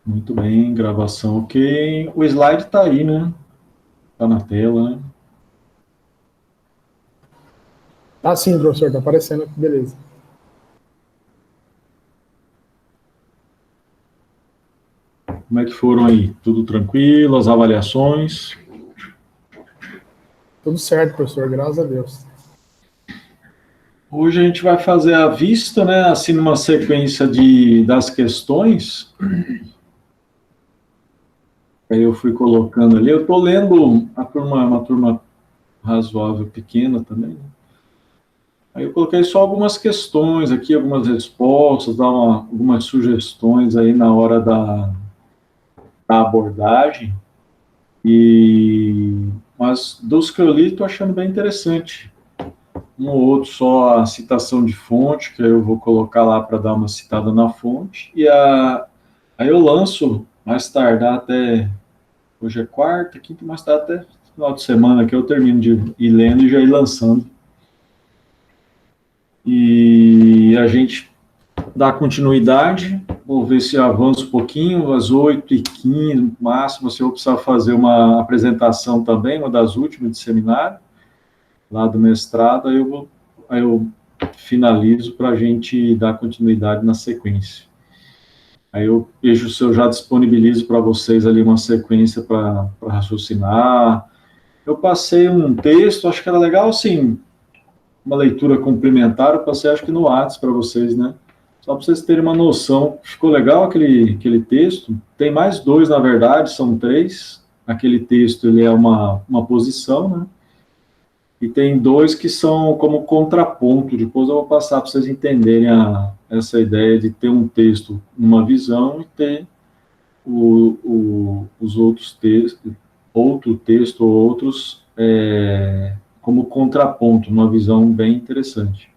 Muito bem, gravação ok. O slide está aí, né? Está na tela, né? Ah, sim, professor, tá aparecendo aqui, beleza. Como é que foram aí? Tudo tranquilo? As avaliações? Tudo certo, professor, graças a Deus. Hoje a gente vai fazer a vista, né? Assim, numa sequência das questões. Aí eu fui colocando ali. Eu estou lendo uma turma razoável, pequena também, né? Aí eu coloquei só algumas questões aqui, algumas respostas, algumas sugestões aí na hora da abordagem. Mas dos que eu li, estou achando bem interessante. Um ou outro só a citação de fonte, que eu vou colocar lá para dar uma citada na fonte. Aí eu lanço mais tardar até. Hoje é quarta, quinta, mais tarde até final de semana que eu termino de ir lendo e já ir lançando. E a gente dá continuidade. Vou ver se avança um pouquinho, às 8h15, no máximo, se eu precisar fazer uma apresentação também, uma das últimas de seminário, lá do mestrado, aí eu finalizo para a gente dar continuidade na sequência. Aí eu vejo se eu já disponibilizo para vocês ali uma sequência para raciocinar. Eu passei um texto, acho que era legal, assim, uma leitura complementar, eu passei acho que no WhatsApp para vocês, né? Só para vocês terem uma noção. Ficou legal aquele texto. Tem mais dois, na verdade, são três. Aquele texto, ele é uma posição, né? E tem dois que são como contraponto. Depois eu vou passar para vocês entenderem essa ideia de ter um texto, uma visão, e ter os outros textos, outro texto ou outros como contraponto, uma visão bem interessante.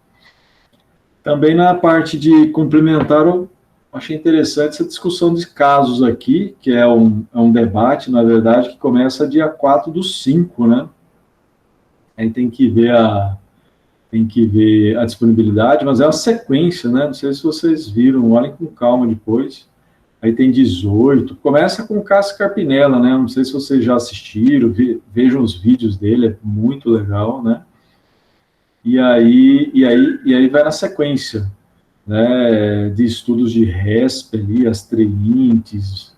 Também na parte de complementar, eu achei interessante essa discussão de casos aqui, que é um debate, na verdade, que começa dia 4/5, né? Aí tem que ver a disponibilidade, mas é uma sequência, né? Não sei se vocês viram, olhem com calma depois. Aí tem 18, começa com o Cássio Carpinella, né? Não sei se vocês já assistiram, vejam os vídeos dele, é muito legal, né? E aí vai na sequência, né? De estudos de RESP ali, as treintes,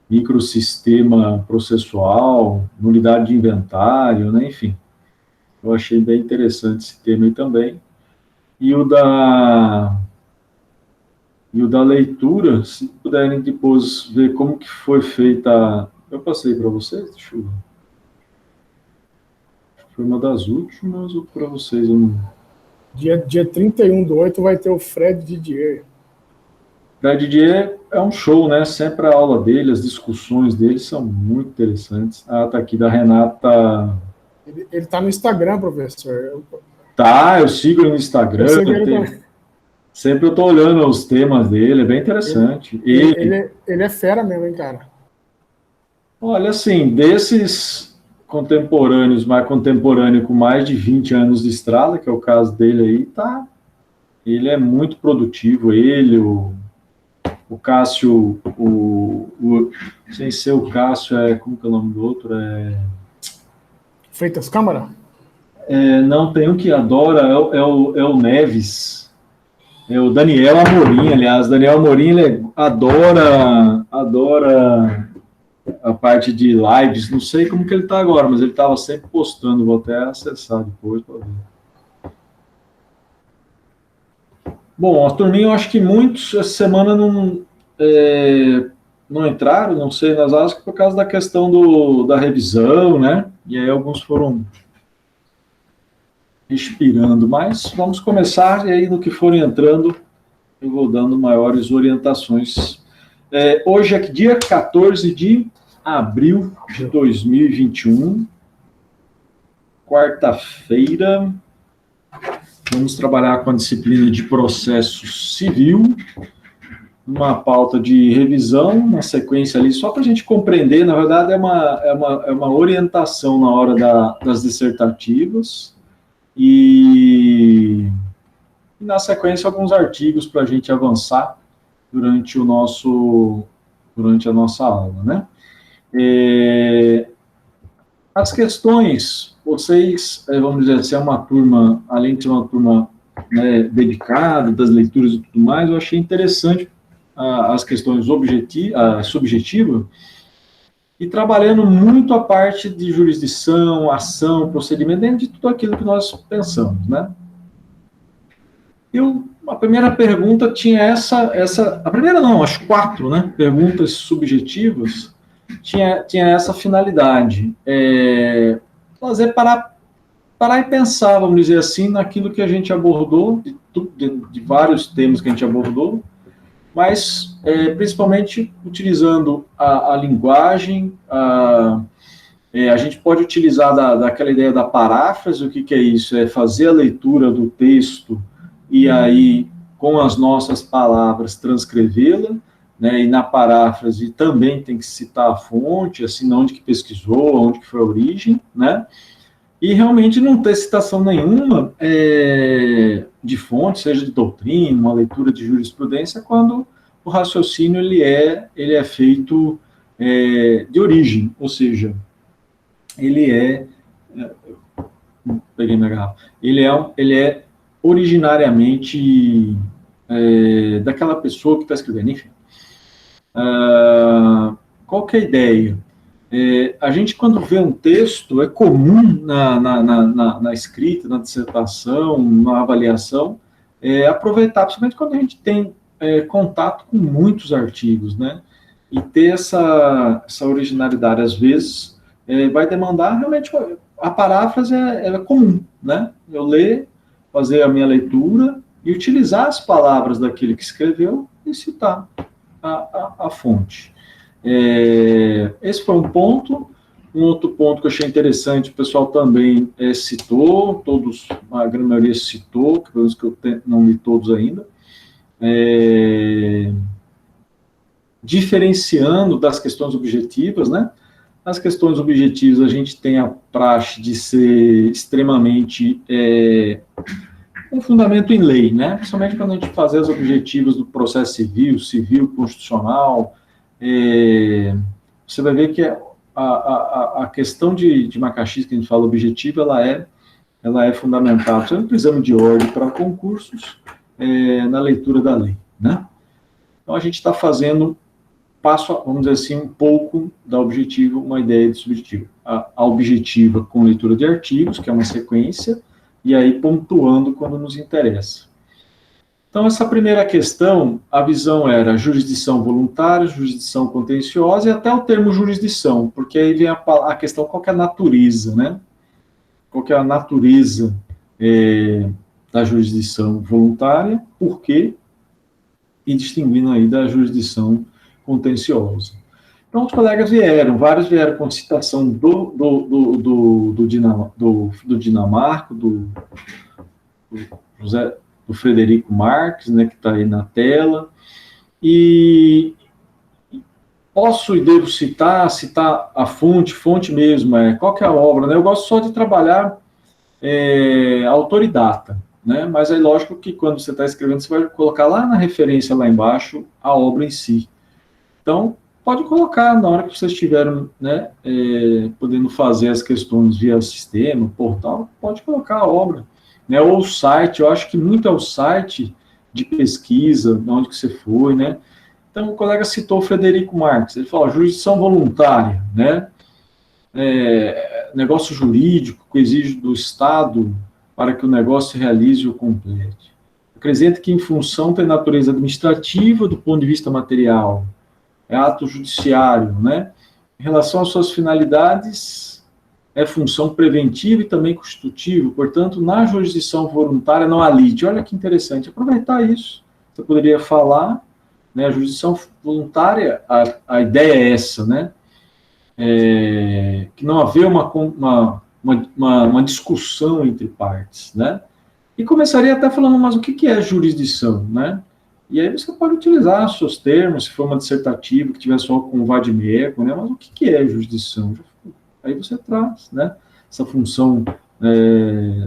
microsistema processual, unidade de inventário, né? Enfim, eu achei bem interessante esse tema aí também. E o da leitura, se puderem depois ver como que foi feita. Eu passei para vocês? Deixa eu ver. Foi uma das últimas ou para vocês? Eu não... Dia 31/8 vai ter o Fred Didier. Fred Didier é um show, né? Sempre a aula dele, as discussões dele são muito interessantes. Ah, tá aqui da Renata. Ele tá no Instagram, professor. Tá, eu sigo ele no Eu Instagram, sei que ele tá. sempre eu tô olhando os temas dele, é bem interessante. Ele é fera mesmo, hein, cara? Olha, assim, desses contemporâneos, mais contemporâneo com mais de 20 anos de estrada, que é o caso dele aí, tá. Ele é muito produtivo, o Cássio, sem ser o Cássio, como que é o nome do outro? Freitas Câmara? Não, tem um que adora, é o Neves, é o Daniel Amorim, aliás, Daniel Amorim, ele adora a parte de lives, não sei como que ele está agora, mas ele estava sempre postando, vou até acessar depois para ver. Bom, a turminha, eu acho que muitos essa semana não entraram, não sei, nas aulas, por causa da questão da revisão, né? E aí alguns foram respirando, mas vamos começar, e aí no que forem entrando, eu vou dando maiores orientações. Hoje é dia 14 de abril de 2021, quarta-feira. Vamos trabalhar com a disciplina de processo civil, uma pauta de revisão, uma sequência ali, só para a gente compreender, na verdade, é uma orientação na hora das dissertativas, e na sequência alguns artigos para a gente avançar durante o nosso durante a nossa aula, né? As questões, vocês, vamos dizer assim, é uma turma, além de ser uma turma, né, dedicada, das leituras e tudo mais, eu achei interessante as questões subjetivas, e trabalhando muito a parte de jurisdição, ação, procedimento, dentro de tudo aquilo que nós pensamos, né? A primeira pergunta tinha a primeira não, acho 4, né? Perguntas subjetivas, tinha essa finalidade, fazer parar e pensar, vamos dizer assim, naquilo que a gente abordou, de vários temas que a gente abordou, mas principalmente utilizando a linguagem, a gente pode utilizar daquela ideia da paráfrase. O que é isso? É fazer a leitura do texto e aí, com as nossas palavras, transcrevê-la, né? E na paráfrase também tem que citar a fonte, assim, onde que pesquisou, onde que foi a origem, né? E realmente não ter citação nenhuma de fonte, seja de doutrina, uma leitura de jurisprudência, quando o raciocínio ele é feito de origem, ou seja, ele peguei minha garrafa, ele é originariamente daquela pessoa que está escrevendo, enfim. Qual que é a ideia? A gente, quando vê um texto, é comum na escrita, na dissertação, na avaliação, aproveitar, principalmente quando a gente tem contato com muitos artigos, né? E ter essa originalidade, às vezes, vai demandar realmente a paráfrase é comum, né? Eu ler, fazer a minha leitura e utilizar as palavras daquele que escreveu e citar a fonte. Esse foi um ponto. Um outro ponto que eu achei interessante, o pessoal também citou, a grande maioria citou, que pelo menos que eu não li todos ainda, diferenciando das questões objetivas, né? As questões objetivas, a gente tem a praxe de ser extremamente um fundamento em lei, né? Principalmente quando a gente faz as objetivas do processo civil, constitucional, você vai ver que a questão de Macaxis, que a gente fala objetiva, ela é fundamental, sempre no exame de ordem para concursos, na leitura da lei, né? Então, a gente está fazendo vamos dizer assim, um pouco da objetiva, uma ideia de subjetiva. A objetiva com leitura de artigos, que é uma sequência, e aí pontuando quando nos interessa. Então, essa primeira questão, a visão era jurisdição voluntária, jurisdição contenciosa, e até o termo jurisdição, porque aí vem a questão qual que é a natureza, né? Qual que é a natureza da jurisdição voluntária, por quê? E distinguindo aí da jurisdição contenciosa. Então, os colegas vários vieram com citação do Dinamarco, do Frederico Marques, né, que está aí na tela, e posso e devo citar a fonte mesmo, qual que é a obra, né? Eu gosto só de trabalhar autoridata, né? Mas é lógico que quando você está escrevendo, você vai colocar lá na referência, lá embaixo, a obra em si. Então, pode colocar na hora que vocês estiverem, né, podendo fazer as questões via sistema, portal, pode colocar a obra, né, ou o site. Eu acho que muito é o site de pesquisa, de onde que você foi, né. Então, o colega citou o Frederico Marques, ele falou, jurisdição voluntária, né, negócio jurídico que exige do Estado para que o negócio se realize ou complete. Acrescenta que, em função da natureza administrativa, do ponto de vista material, ato judiciário, né? Em relação às suas finalidades, é função preventiva e também constitutiva, portanto, na jurisdição voluntária não há lide. Olha que interessante, aproveitar isso. Você poderia falar, né, a jurisdição voluntária, a ideia é essa, né? Que não haver uma discussão entre partes, né? E começaria até falando, mas o que é jurisdição, né? E aí você pode utilizar os seus termos, se for uma dissertativa que tiver só com vade-mecum, né? Mas o que é jurisdição? Aí você traz, né, essa função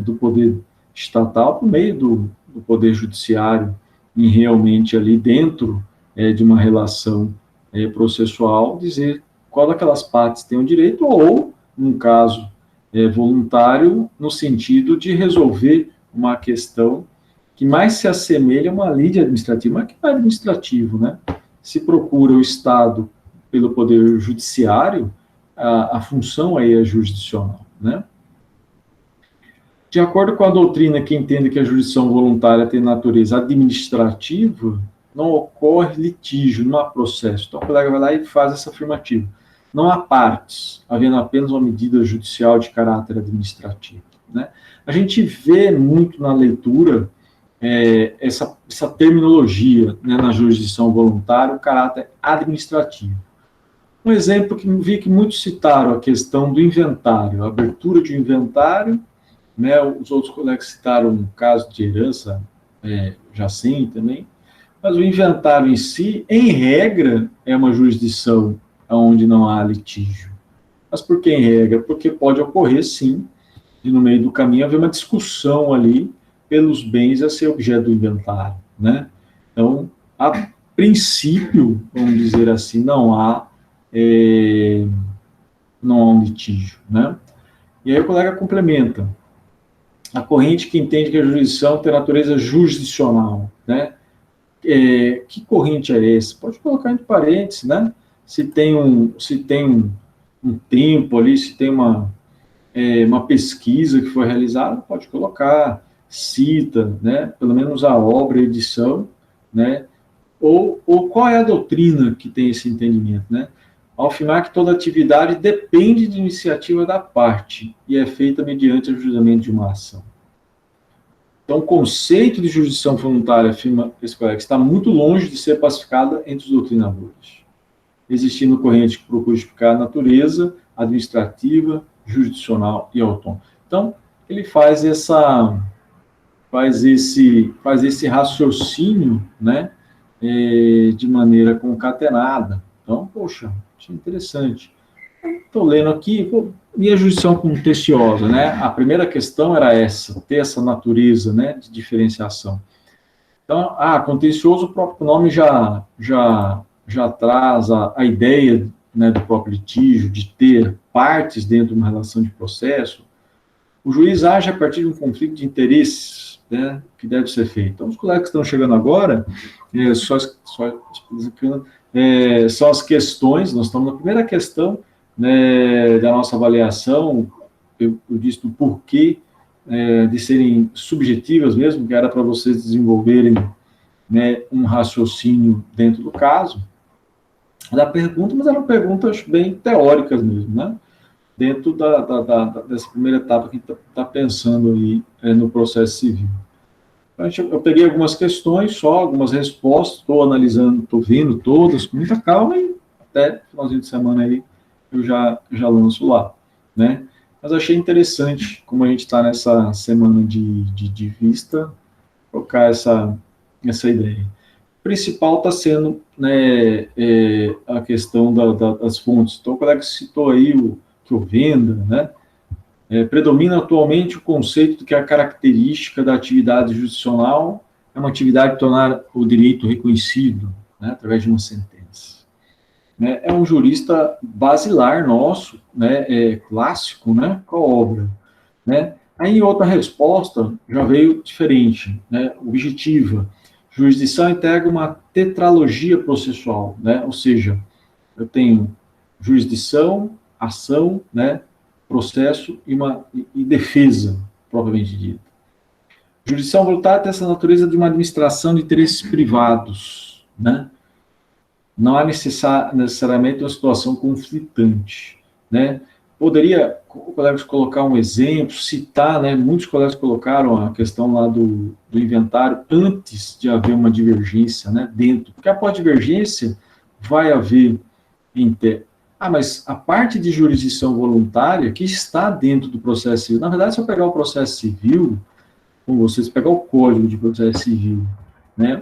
do poder estatal por meio do poder judiciário, e realmente ali dentro de uma relação processual, dizer qual daquelas partes tem o direito, ou, num caso voluntário, no sentido de resolver uma questão que mais se assemelha a uma lide administrativa, mas que não é administrativo, né? Se procura o Estado pelo Poder Judiciário, a função aí é jurisdicional, né? De acordo com a doutrina que entende que a jurisdição voluntária tem natureza administrativa, não ocorre litígio, não há processo. Então, o colega vai lá e faz essa afirmativa. Não há partes, havendo apenas uma medida judicial de caráter administrativo, né? A gente vê muito na leitura essa terminologia, né, na jurisdição voluntária, o caráter administrativo. Um exemplo que vi que muitos citaram, a questão do inventário, a abertura de um inventário, né, os outros colegas citaram um caso de herança jacente também, mas o inventário em si, em regra, é uma jurisdição onde não há litígio. Mas por que em regra? Porque pode ocorrer, sim, de no meio do caminho haver uma discussão ali pelos bens a ser objeto do inventário, né? Então, a princípio, vamos dizer assim, não há um litígio, né? E aí o colega complementa. A corrente que entende que a jurisdição tem natureza jurisdicional, né? Que corrente é essa? Pode colocar entre parênteses, né? Se tem um tempo ali, se tem uma pesquisa que foi realizada, pode colocar, cita, né? Pelo menos a obra, a edição, né? Ou qual é a doutrina que tem esse entendimento, né? Ao afirmar que toda atividade depende de iniciativa da parte e é feita mediante o julgamento de uma ação. Então, o conceito de jurisdição voluntária, afirma esse colega, está muito longe de ser pacificada entre os doutrinadores, existindo corrente que procura justificar a natureza administrativa, jurisdicional e autônoma. Então, ele faz esse raciocínio, né, de maneira concatenada. Então, poxa, achei interessante. Estou lendo aqui, minha jurisdição contenciosa, né? A primeira questão era essa, ter essa natureza, né, de diferenciação. Então, contencioso, o próprio nome já traz a ideia, né, do próprio litígio, de ter partes dentro de uma relação de processo. O juiz age a partir de um conflito de interesses, né, que deve ser feito. Então, os colegas que estão chegando agora, são as questões, nós estamos na primeira questão, né, da nossa avaliação, eu disse do porquê de serem subjetivas mesmo, que era para vocês desenvolverem, né, um raciocínio dentro do caso, da pergunta, mas eram perguntas bem teóricas mesmo, né, dentro dessa primeira etapa que a gente está pensando aí no processo civil. Eu peguei algumas questões só, algumas respostas, estou analisando, estou vendo todas com muita calma e até finalzinho de semana aí eu já lanço lá, né? Mas achei interessante, como a gente está nessa semana de vista, trocar essa ideia. O principal está sendo, né, a questão das fontes. Então, o colega citou aí o que o venda, né? Predomina atualmente o conceito de que a característica da atividade jurisdicional é uma atividade de tornar o direito reconhecido, né, através de uma sentença. É um jurista basilar nosso, né, clássico, né, com a obra, né. Aí outra resposta já veio diferente, né, objetiva. Jurisdição integra uma tetralogia processual, né, ou seja, eu tenho jurisdição, ação, né, processo e defesa, propriamente dita. Jurisdição voluntária tem essa natureza de uma administração de interesses privados, né? Não há necessariamente uma situação conflitante, né? Poderia, colegas, colocar um exemplo, citar, né? Muitos colegas colocaram a questão lá do inventário antes de haver uma divergência, né? Dentro, porque após divergência vai haver mas a parte de jurisdição voluntária que está dentro do processo civil, na verdade, se eu pegar o processo civil, com vocês, pegar o Código de Processo Civil, né,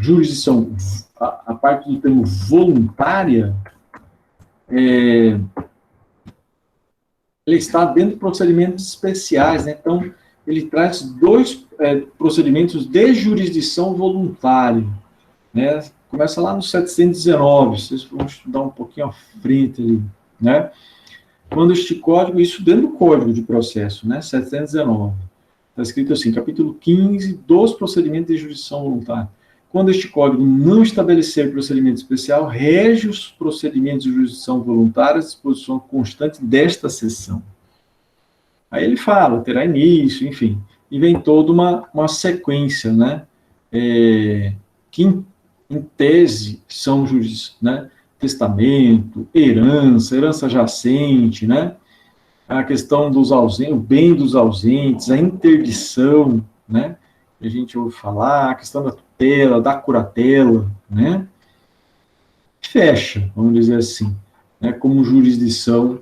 jurisdição, a parte do termo voluntária, ele está dentro de procedimentos especiais, né, então, ele traz dois procedimentos de jurisdição voluntária, né, começa lá no 719, vocês vão estudar um pouquinho à frente ali, né? Quando este código, isso dentro do código de processo, né? 719. Está escrito assim, capítulo 15 dos procedimentos de jurisdição voluntária. Quando este código não estabelecer procedimento especial, rege os procedimentos de jurisdição voluntária à disposição constante desta seção. Aí ele fala, terá início, enfim, e vem toda uma sequência, né? Que em tese são né? Testamento, herança jacente, né? A questão dos ausentes, o bem dos ausentes, a interdição, né? Que a gente ouve falar, a questão da tutela, da curatela, né? Fecha, vamos dizer assim, né? Como jurisdição,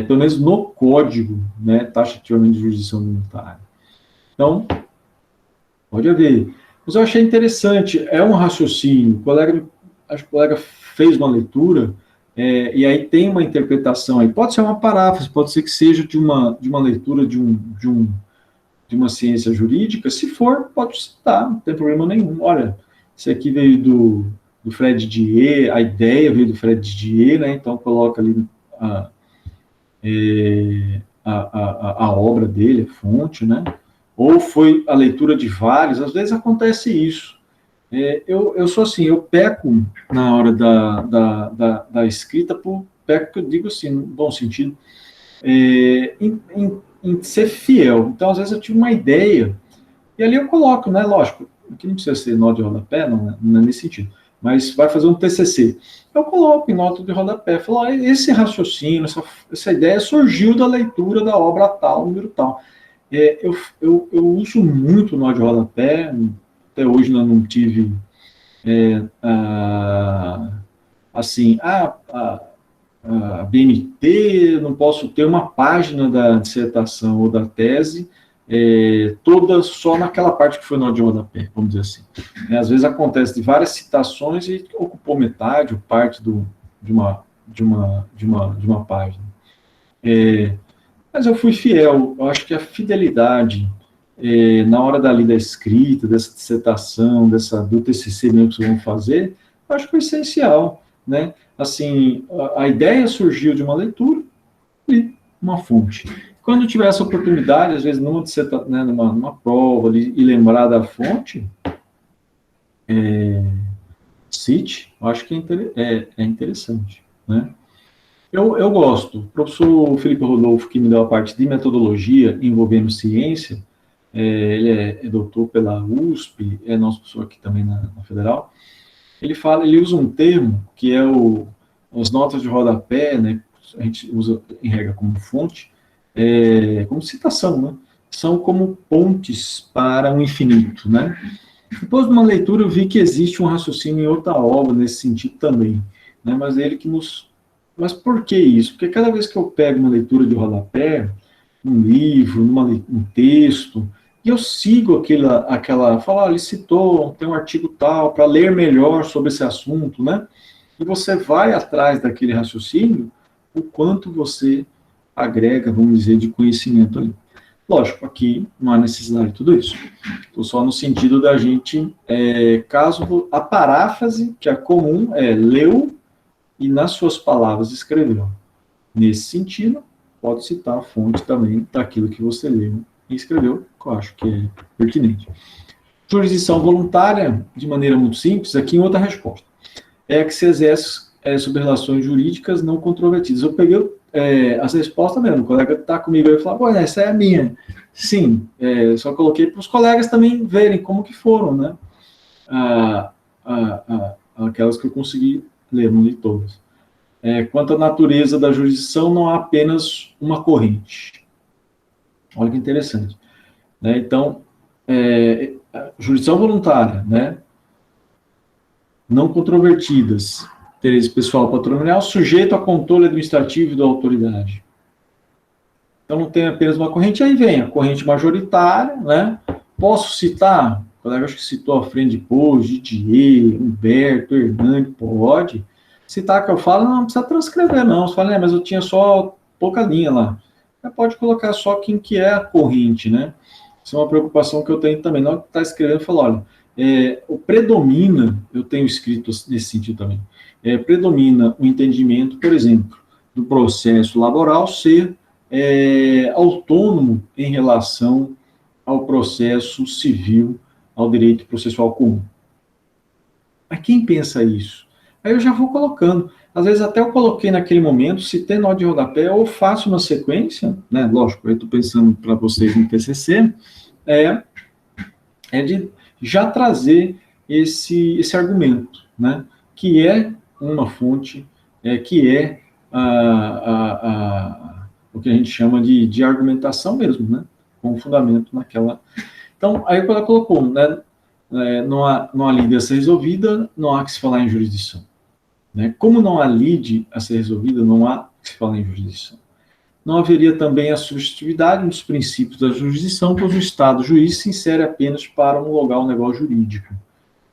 pelo menos no código, né? Taxativamente de jurisdição voluntária. Então, pode haver. Mas eu achei interessante, é um raciocínio, acho que o colega fez uma leitura, e aí tem uma interpretação aí, pode ser uma paráfrase, pode ser que seja de uma leitura de uma ciência jurídica, se for, pode citar, não tem problema nenhum. Olha, isso aqui veio do Fred Dier, a ideia veio do Fred Dier, né, então coloca ali a obra dele, a fonte, né, ou foi a leitura de vários, às vezes acontece isso. Eu sou assim, eu peco na hora da escrita, peco que eu digo assim, no bom sentido, em ser fiel. Então, às vezes eu tive uma ideia, e ali eu coloco, né, lógico, aqui não precisa ser nota de rodapé, não é nesse sentido, mas vai fazer um TCC. Eu coloco em nota de rodapé, falo, esse raciocínio, essa ideia surgiu da leitura da obra tal, número tal. Eu uso muito nota de rodapé, até hoje eu não tive, assim, a BNT, não posso ter uma página da dissertação ou da tese toda só naquela parte que foi nota de rodapé, vamos dizer assim. Às vezes acontece de várias citações e ocupou metade ou parte de uma página. Mas eu fui fiel, eu acho que a fidelidade na hora da escrita, dessa dissertação, do TCC mesmo que vocês vão fazer, eu acho que foi essencial, né? Assim, a ideia surgiu de uma leitura e uma fonte. Quando tiver essa oportunidade, às vezes numa prova ali, e lembrar da fonte, cite, eu acho que é interessante, né? Eu gosto. O professor Felipe Rodolfo, que me deu a parte de metodologia envolvendo ciência, ele é doutor pela USP, é nosso professor aqui também na Federal. Ele usa um termo que é as notas de rodapé, né? A gente usa em regra como fonte, como citação, né? São como pontes para o infinito, né? Depois de uma leitura eu vi que existe um raciocínio em outra obra nesse sentido também, né? Mas por que isso? Porque cada vez que eu pego uma leitura de rodapé, um livro, um texto, e eu sigo falo, ele citou, tem um artigo tal, para ler melhor sobre esse assunto, né? E você vai atrás daquele raciocínio, o quanto você agrega, vamos dizer, de conhecimento ali. Lógico, aqui não há necessidade de tudo isso. Estou só no sentido da gente, caso a paráfrase, que é comum, leu e nas suas palavras escreveu. Nesse sentido, pode citar a fonte também daquilo que você leu e escreveu, que eu acho que é pertinente. Jurisdição voluntária, de maneira muito simples, aqui em outra resposta, é a que se exerce sobre relações jurídicas não controvertidas. Eu peguei as respostas mesmo, o colega está comigo aí e falou, essa é a minha. Sim, só coloquei para os colegas também verem como que foram, né? Aquelas que eu consegui ler, não li todas. Quanto à natureza da jurisdição, não há apenas uma corrente. Olha que interessante. Né? Então, jurisdição voluntária, né? Não controvertidas, interesse pessoal patrimonial, sujeito a controle administrativo e da autoridade. Então, não tem apenas uma corrente, aí vem a corrente majoritária, né? Posso citar, o colega acho que citou a frente depois, Didier, Humberto, Hernani, pode. Citar que eu falo, não precisa transcrever, não. Você fala, mas eu tinha só pouca linha lá. Você pode colocar só quem que é a corrente, né? Isso é uma preocupação que eu tenho também. Na hora que está escrevendo, eu falo, olha, predomina, eu tenho escrito nesse sentido também, predomina o entendimento, por exemplo, do processo laboral ser autônomo em relação ao processo civil, ao direito processual comum. Mas quem pensa isso? Aí eu já vou colocando. Às vezes até eu coloquei naquele momento, se tem nó de rodapé, ou faço uma sequência, né? Lógico, eu estou pensando para vocês no TCC, de já trazer esse argumento, né? Que é uma fonte, que é o que a gente chama de argumentação mesmo, né? Com fundamento naquela. Então, aí quando ela colocou, né? Não há lide a ser resolvida, não há que se falar em jurisdição. Né? Como não há lide a ser resolvida, não há que se falar em jurisdição. Não haveria também a substitutividade dos princípios da jurisdição, pois o Estado juiz se insere apenas para homologar o negócio jurídico,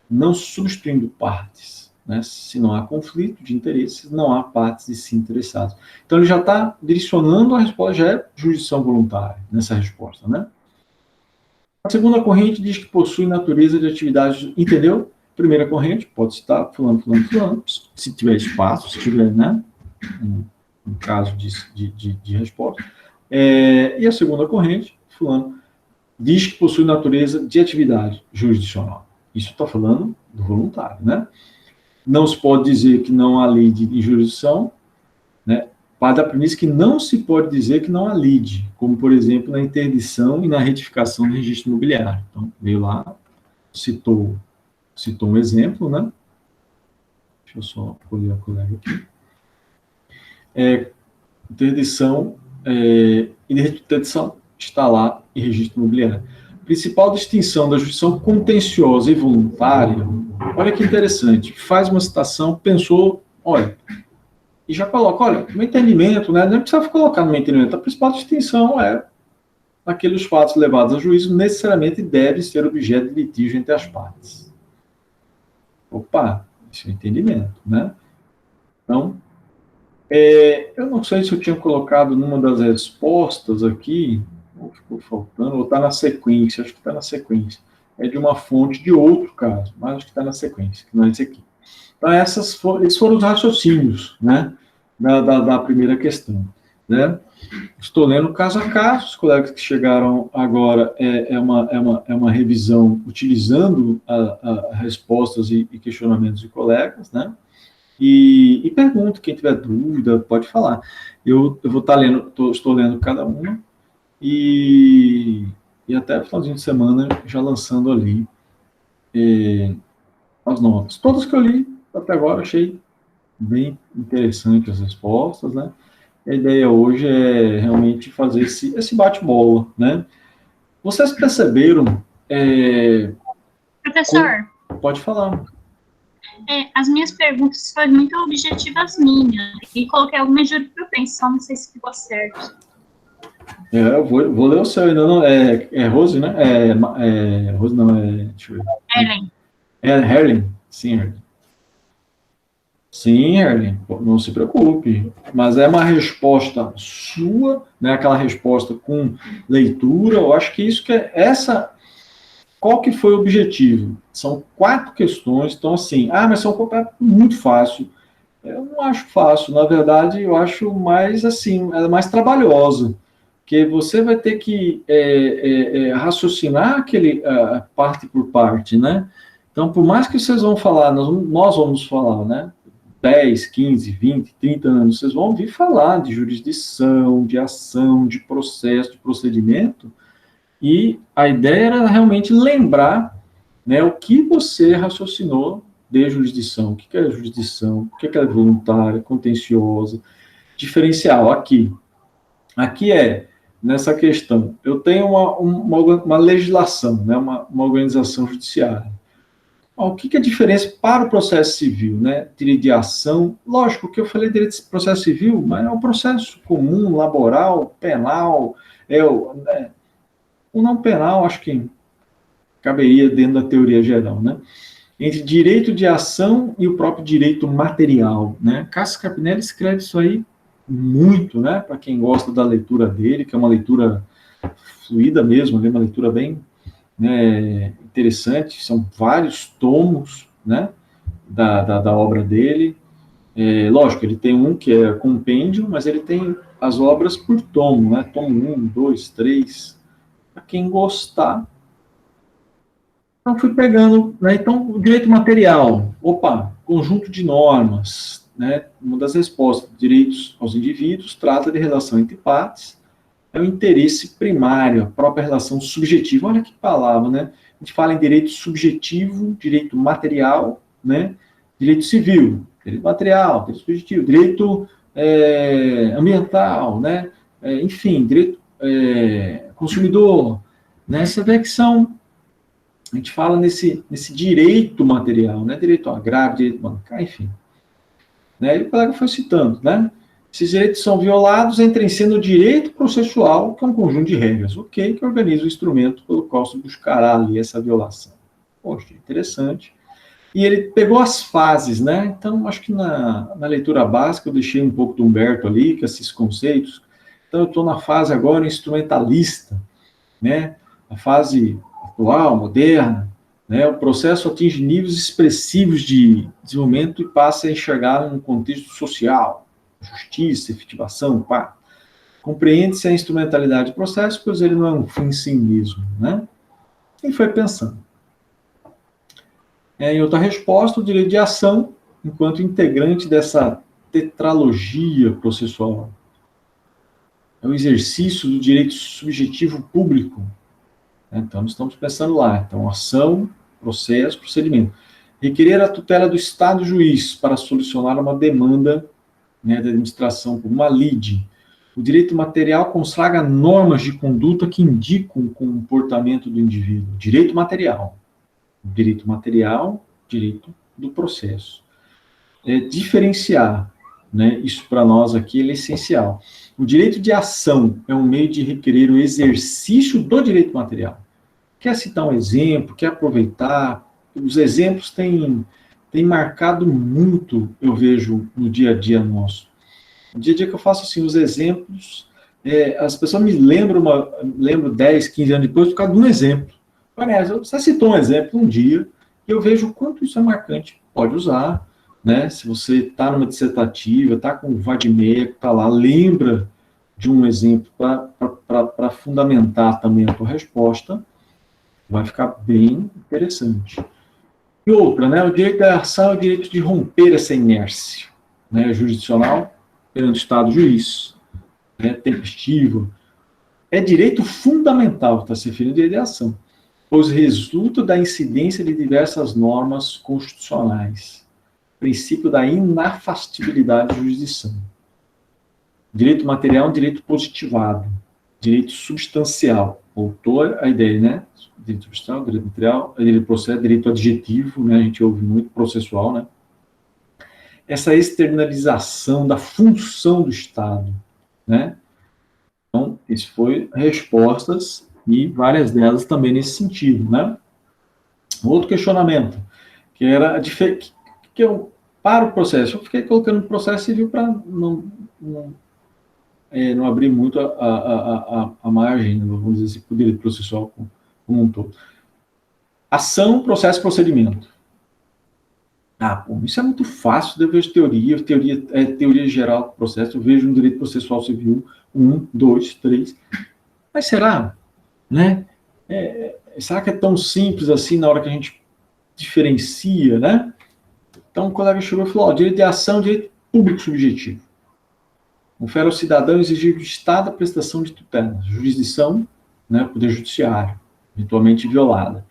não substituindo partes. Né? Se não há conflito de interesses, não há partes de si interessadas. Então, ele já está direcionando a resposta, já é jurisdição voluntária nessa resposta, né? A segunda corrente diz que possui natureza de atividade, entendeu? Primeira corrente, pode citar fulano, fulano, fulano, se tiver espaço, se tiver, né, um caso de resposta. E a segunda corrente, fulano, diz que possui natureza de atividade jurisdicional. Isso está falando do voluntário, né? Não se pode dizer que não há lide de jurisdição, né? Parte da premissa que não se pode dizer que não há lide, como, por exemplo, na interdição e na retificação do registro imobiliário. Então, veio lá, citou um exemplo, né? Deixa eu só colher a colega aqui. Interdição e interdição está lá em registro imobiliário. Principal distinção da jurisdição contenciosa e voluntária, olha que interessante, faz uma citação, pensou, olha, e já coloca, olha, no entendimento, né, não precisa colocar no entendimento, a principal distinção é aqueles fatos levados a juízo necessariamente devem ser objeto de litígio entre as partes. Opa, esse é o entendimento, né? Então, eu não sei se eu tinha colocado numa das respostas aqui, ou ficou faltando, ou está na sequência, acho que está na sequência. É de uma fonte de outro caso, mas acho que está na sequência, que não é esse aqui. Então, esses foram os raciocínios, né, da primeira questão, né? Estou lendo caso a caso, os colegas que chegaram agora é uma revisão utilizando respostas e questionamentos de colegas, né? E pergunto, quem tiver dúvida, pode falar. Eu vou estar lendo, estou lendo cada uma e até o finalzinho de semana já lançando ali as notas. Todas que eu li até agora, achei bem interessante as respostas, né? A ideia hoje é realmente fazer esse bate-bola, né? Vocês perceberam... Professor? Pode falar. As minhas perguntas foram muito objetivas minhas, e coloquei algumas juras para eu pensar, não sei se ficou certo. Eu vou ler o seu, ainda não... Rose, né? Rose não, deixa eu ver. Ellen. Herlin? Sim, Herlin. Sim, Herlin, não se preocupe, mas é uma resposta sua, né, aquela resposta com leitura, eu acho que isso que é essa... Qual que foi o objetivo? São 4 questões, então assim, mas são muito fácil. Eu não acho fácil, na verdade, eu acho mais assim, é mais trabalhosa, porque você vai ter que raciocinar aquele parte por parte, né? Então, por mais que vocês vão falar, nós vamos falar, né? 10, 15, 20, 30 anos, vocês vão ouvir falar de jurisdição, de ação, de processo, de procedimento, e a ideia era realmente lembrar, né, o que você raciocinou de jurisdição, o que é jurisdição, o que é voluntária, contenciosa, diferencial. Aqui nessa questão, eu tenho uma legislação, né, uma organização judiciária. O que é a diferença para o processo civil, né? Direito de ação, lógico que eu falei direito de processo civil, mas é um processo comum, laboral, penal, o não penal, acho que caberia dentro da teoria geral, né? Entre direito de ação e o próprio direito material, né? Cássio Capinelli escreve isso aí muito, né? Para quem gosta da leitura dele, que é uma leitura fluida mesmo, uma leitura bem né, interessante, são vários tomos, né, da obra dele. Lógico, ele tem um que é compêndio, mas ele tem as obras por tomo, né, tomo 1, 2, 3, para quem gostar. Então, fui pegando, né, então, o direito material, opa, conjunto de normas, né, uma das respostas, direitos aos indivíduos, trata de relação entre partes, é o interesse primário, a própria relação subjetiva. Olha que palavra, né? A gente fala em direito subjetivo, direito material, né? Direito civil, direito material, direito subjetivo, direito ambiental, né? Enfim, direito consumidor, né? Você vê que a gente fala nesse direito material, né? Direito agrário, direito bancário, enfim. Né? E o colega foi citando, né? Esses direitos são violados, entra em cena o direito processual, que é um conjunto de regras, ok, que organiza o instrumento pelo qual se buscará ali essa violação. Poxa, interessante. E ele pegou as fases, né? Então, acho que na leitura básica eu deixei um pouco do Humberto ali, com esses conceitos. Então, eu estou na fase agora instrumentalista, né? A fase atual, moderna, né? O processo atinge níveis expressivos de desenvolvimento e passa a enxergar num contexto social, justiça, efetivação, pá. Compreende-se a instrumentalidade do processo, pois ele não é um fim em si mesmo, né? E foi pensando. Em outra resposta, o direito de ação, enquanto integrante dessa tetralogia processual, é o exercício do direito subjetivo público. Então, estamos pensando lá. Então, ação, processo, procedimento. Requerer a tutela do Estado juiz para solucionar uma demanda, né, da administração, como uma lide. O direito material consagra normas de conduta que indicam o comportamento do indivíduo. Direito material. Direito material, direito do processo. Diferenciar, né, isso para nós aqui é essencial. O direito de ação é um meio de requerer o exercício do direito material. Quer citar um exemplo, quer aproveitar? Os exemplos têm marcado muito, eu vejo, no dia a dia nosso. No dia a dia que eu faço assim, os exemplos, as pessoas me lembram 10, 15 anos depois por causa de um exemplo. Aliás, você citou um exemplo um dia, e eu vejo o quanto isso é marcante. Pode usar, né? Se você está numa dissertativa, está com o vadimeco, está lá, lembra de um exemplo para fundamentar também a tua resposta, vai ficar bem interessante. E outra, né? O direito da ação é o direito de romper essa inércia, né, jurisdicional perante o Estado juiz, né, tempestivo. É direito fundamental, está se referindo ao direito de ação, pois resulta da incidência de diversas normas constitucionais. Princípio da inafastibilidade da jurisdição. Direito material é um direito positivado. Direito substancial. Voltou a ideia, né? Direito substancial, direito material, direito processo, direito adjetivo, né? A gente ouve muito, processual, né? Essa externalização da função do Estado, né? Então, isso foi respostas e várias delas também nesse sentido, né? Outro questionamento, que era que eu para o processo, eu fiquei colocando o processo civil para não abrir muito a margem, vamos dizer assim, para o direito processual como um todo. Ação, processo e procedimento. Isso é muito fácil, eu vejo teoria geral do processo, eu vejo no direito processual civil 1, 2, 3. Mas será? Né? Será que é tão simples assim na hora que a gente diferencia, né? Então o colega chegou e falou, direito de ação, direito público subjetivo. Confere ao cidadão exigir do Estado a prestação de tutela, jurisdição, né, poder judiciário, eventualmente violada.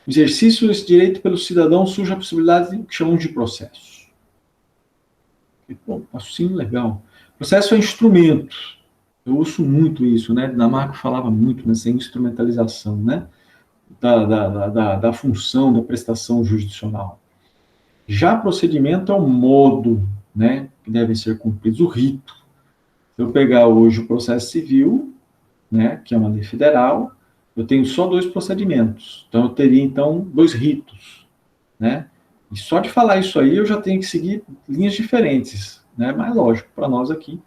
O exercício desse direito pelo cidadão surge a possibilidade do que chamamos de processo. Assim, legal. Processo é instrumento. Eu ouço muito isso, né? Dinamarca falava muito nessa instrumentalização, né? Da função da prestação jurisdicional. Já procedimento é o modo, né, que devem ser cumpridos, o rito. Se eu pegar hoje o processo civil, né, que é uma lei federal, eu tenho só 2 procedimentos. Então, eu teria, então, 2 ritos, né? E só de falar isso aí, eu já tenho que seguir linhas diferentes, né? Mas, lógico, para nós aqui.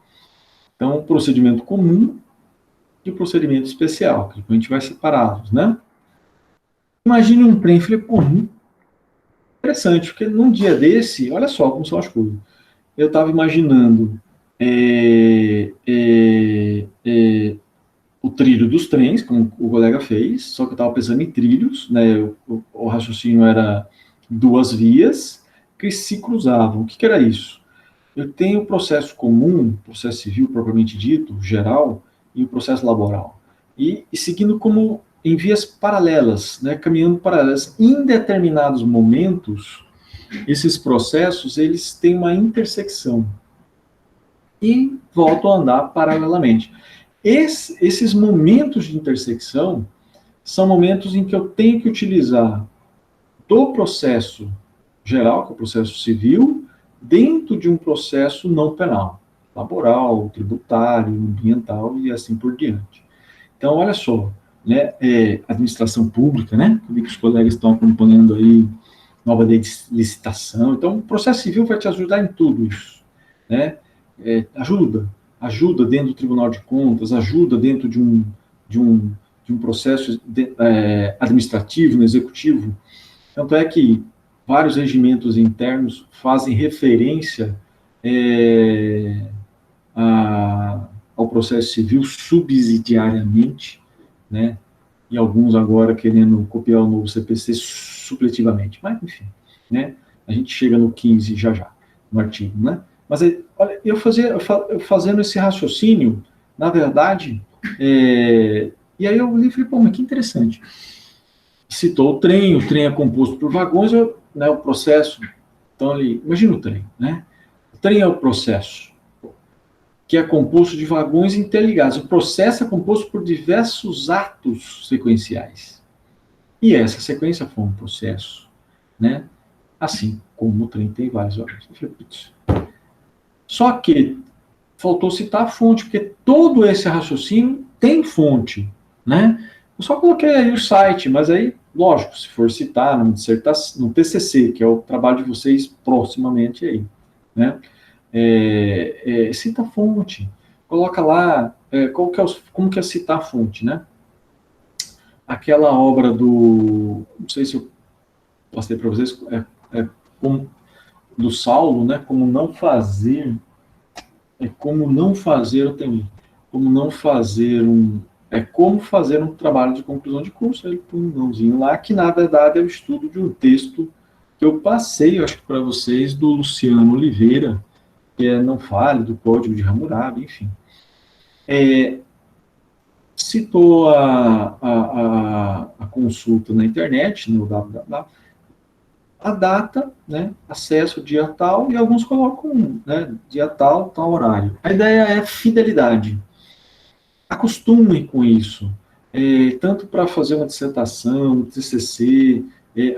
Então, o procedimento comum e o procedimento especial, que a gente vai separá-los, né? imagine um trem. Falei, pô, interessante, porque num dia desse, olha só como são as coisas. Eu estava imaginando o trilho dos trens, como o colega fez, só que eu estava pensando em trilhos, né? O raciocínio era duas vias que se cruzavam. O que era isso? Eu tenho o processo comum, processo civil propriamente dito, geral, e o processo laboral. E seguindo como em vias paralelas, né, caminhando paralelas. Em determinados momentos, esses processos eles têm uma intersecção e voltam a andar paralelamente. Esses momentos de intersecção são momentos em que eu tenho que utilizar do processo geral, que é o processo civil, dentro de um processo não penal, laboral, tributário, ambiental e assim por diante. Então, olha só, né, administração pública, né, que os colegas estão acompanhando aí, nova lei de licitação. Então, o processo civil vai te ajudar em tudo isso, né? Ajuda dentro do Tribunal de Contas, ajuda dentro de um, de um processo administrativo, no executivo. Tanto é que vários regimentos internos fazem referência ao processo civil subsidiariamente, né? E alguns agora querendo copiar o novo CPC supletivamente. Mas, enfim, né? A gente chega no 15 já, no artigo, né? Mas, olha, eu fazendo esse raciocínio, na verdade, e aí eu falei, pô, mas que interessante. Citou o trem é composto por vagões, né, o processo, então ali, imagina o trem, né? O trem é o processo, que é composto de vagões interligados. O processo é composto por diversos atos sequenciais. E essa sequência foi um processo, né? Assim como o trem tem vários órgãos. Só que faltou citar a fonte, porque todo esse raciocínio tem fonte, né? Eu só coloquei aí o site, mas aí, lógico, se for citar no TCC, que é o trabalho de vocês proximamente aí, né? Cita a fonte, coloca lá, como que é citar a fonte, né? Aquela obra não sei se eu passei para vocês, do Saulo, né? Como não fazer, eu tenho, como fazer um trabalho de conclusão de curso, aí põe um nãozinho lá, que na verdade é o estudo de um texto que eu passei, eu acho que para vocês, do Luciano Oliveira, que é Não Fale, do Código de Hammurabi, enfim. Citou a consulta na internet, no www, a data, né, acesso dia tal, e alguns colocam, né, dia tal, tal horário. A ideia é fidelidade. Acostumem com isso. Tanto para fazer uma dissertação, um TCC,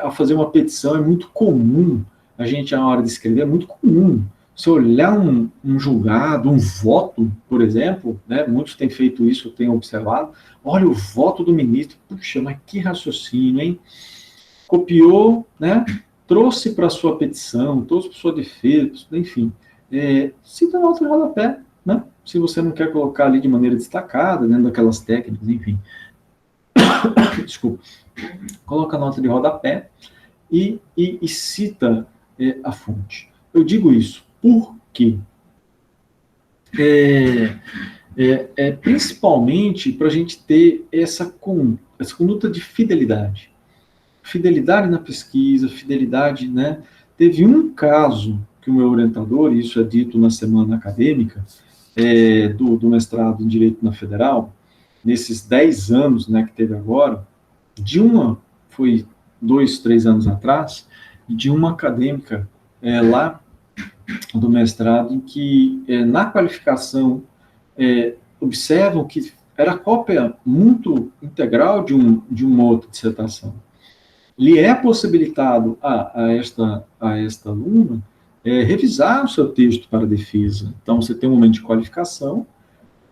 a fazer uma petição, é muito comum, a gente, na hora de escrever, é muito comum. Se olhar um julgado, um voto, por exemplo, né, muitos têm feito isso, eu tenho observado, olha o voto do ministro, puxa, mas que raciocínio, hein? Copiou, né, trouxe para a sua petição, trouxe para sua defesa, enfim, cita a nota de rodapé, né? Se você não quer colocar ali de maneira destacada, dentro daquelas técnicas, enfim. Desculpa. Coloca a nota de rodapé e cita a fonte. Eu digo isso porque principalmente para a gente ter essa conduta de fidelidade. Fidelidade na pesquisa, fidelidade, né? Teve um caso que o meu orientador, e isso é dito na semana acadêmica, do mestrado em Direito na Federal, nesses 10 anos, né, que teve agora, foi 2, 3 anos atrás, de uma acadêmica lá do mestrado, em que na qualificação observam que era cópia muito integral de uma outra dissertação. Lhe é possibilitado a esta aluna revisar o seu texto para a defesa. Então, você tem um momento de qualificação,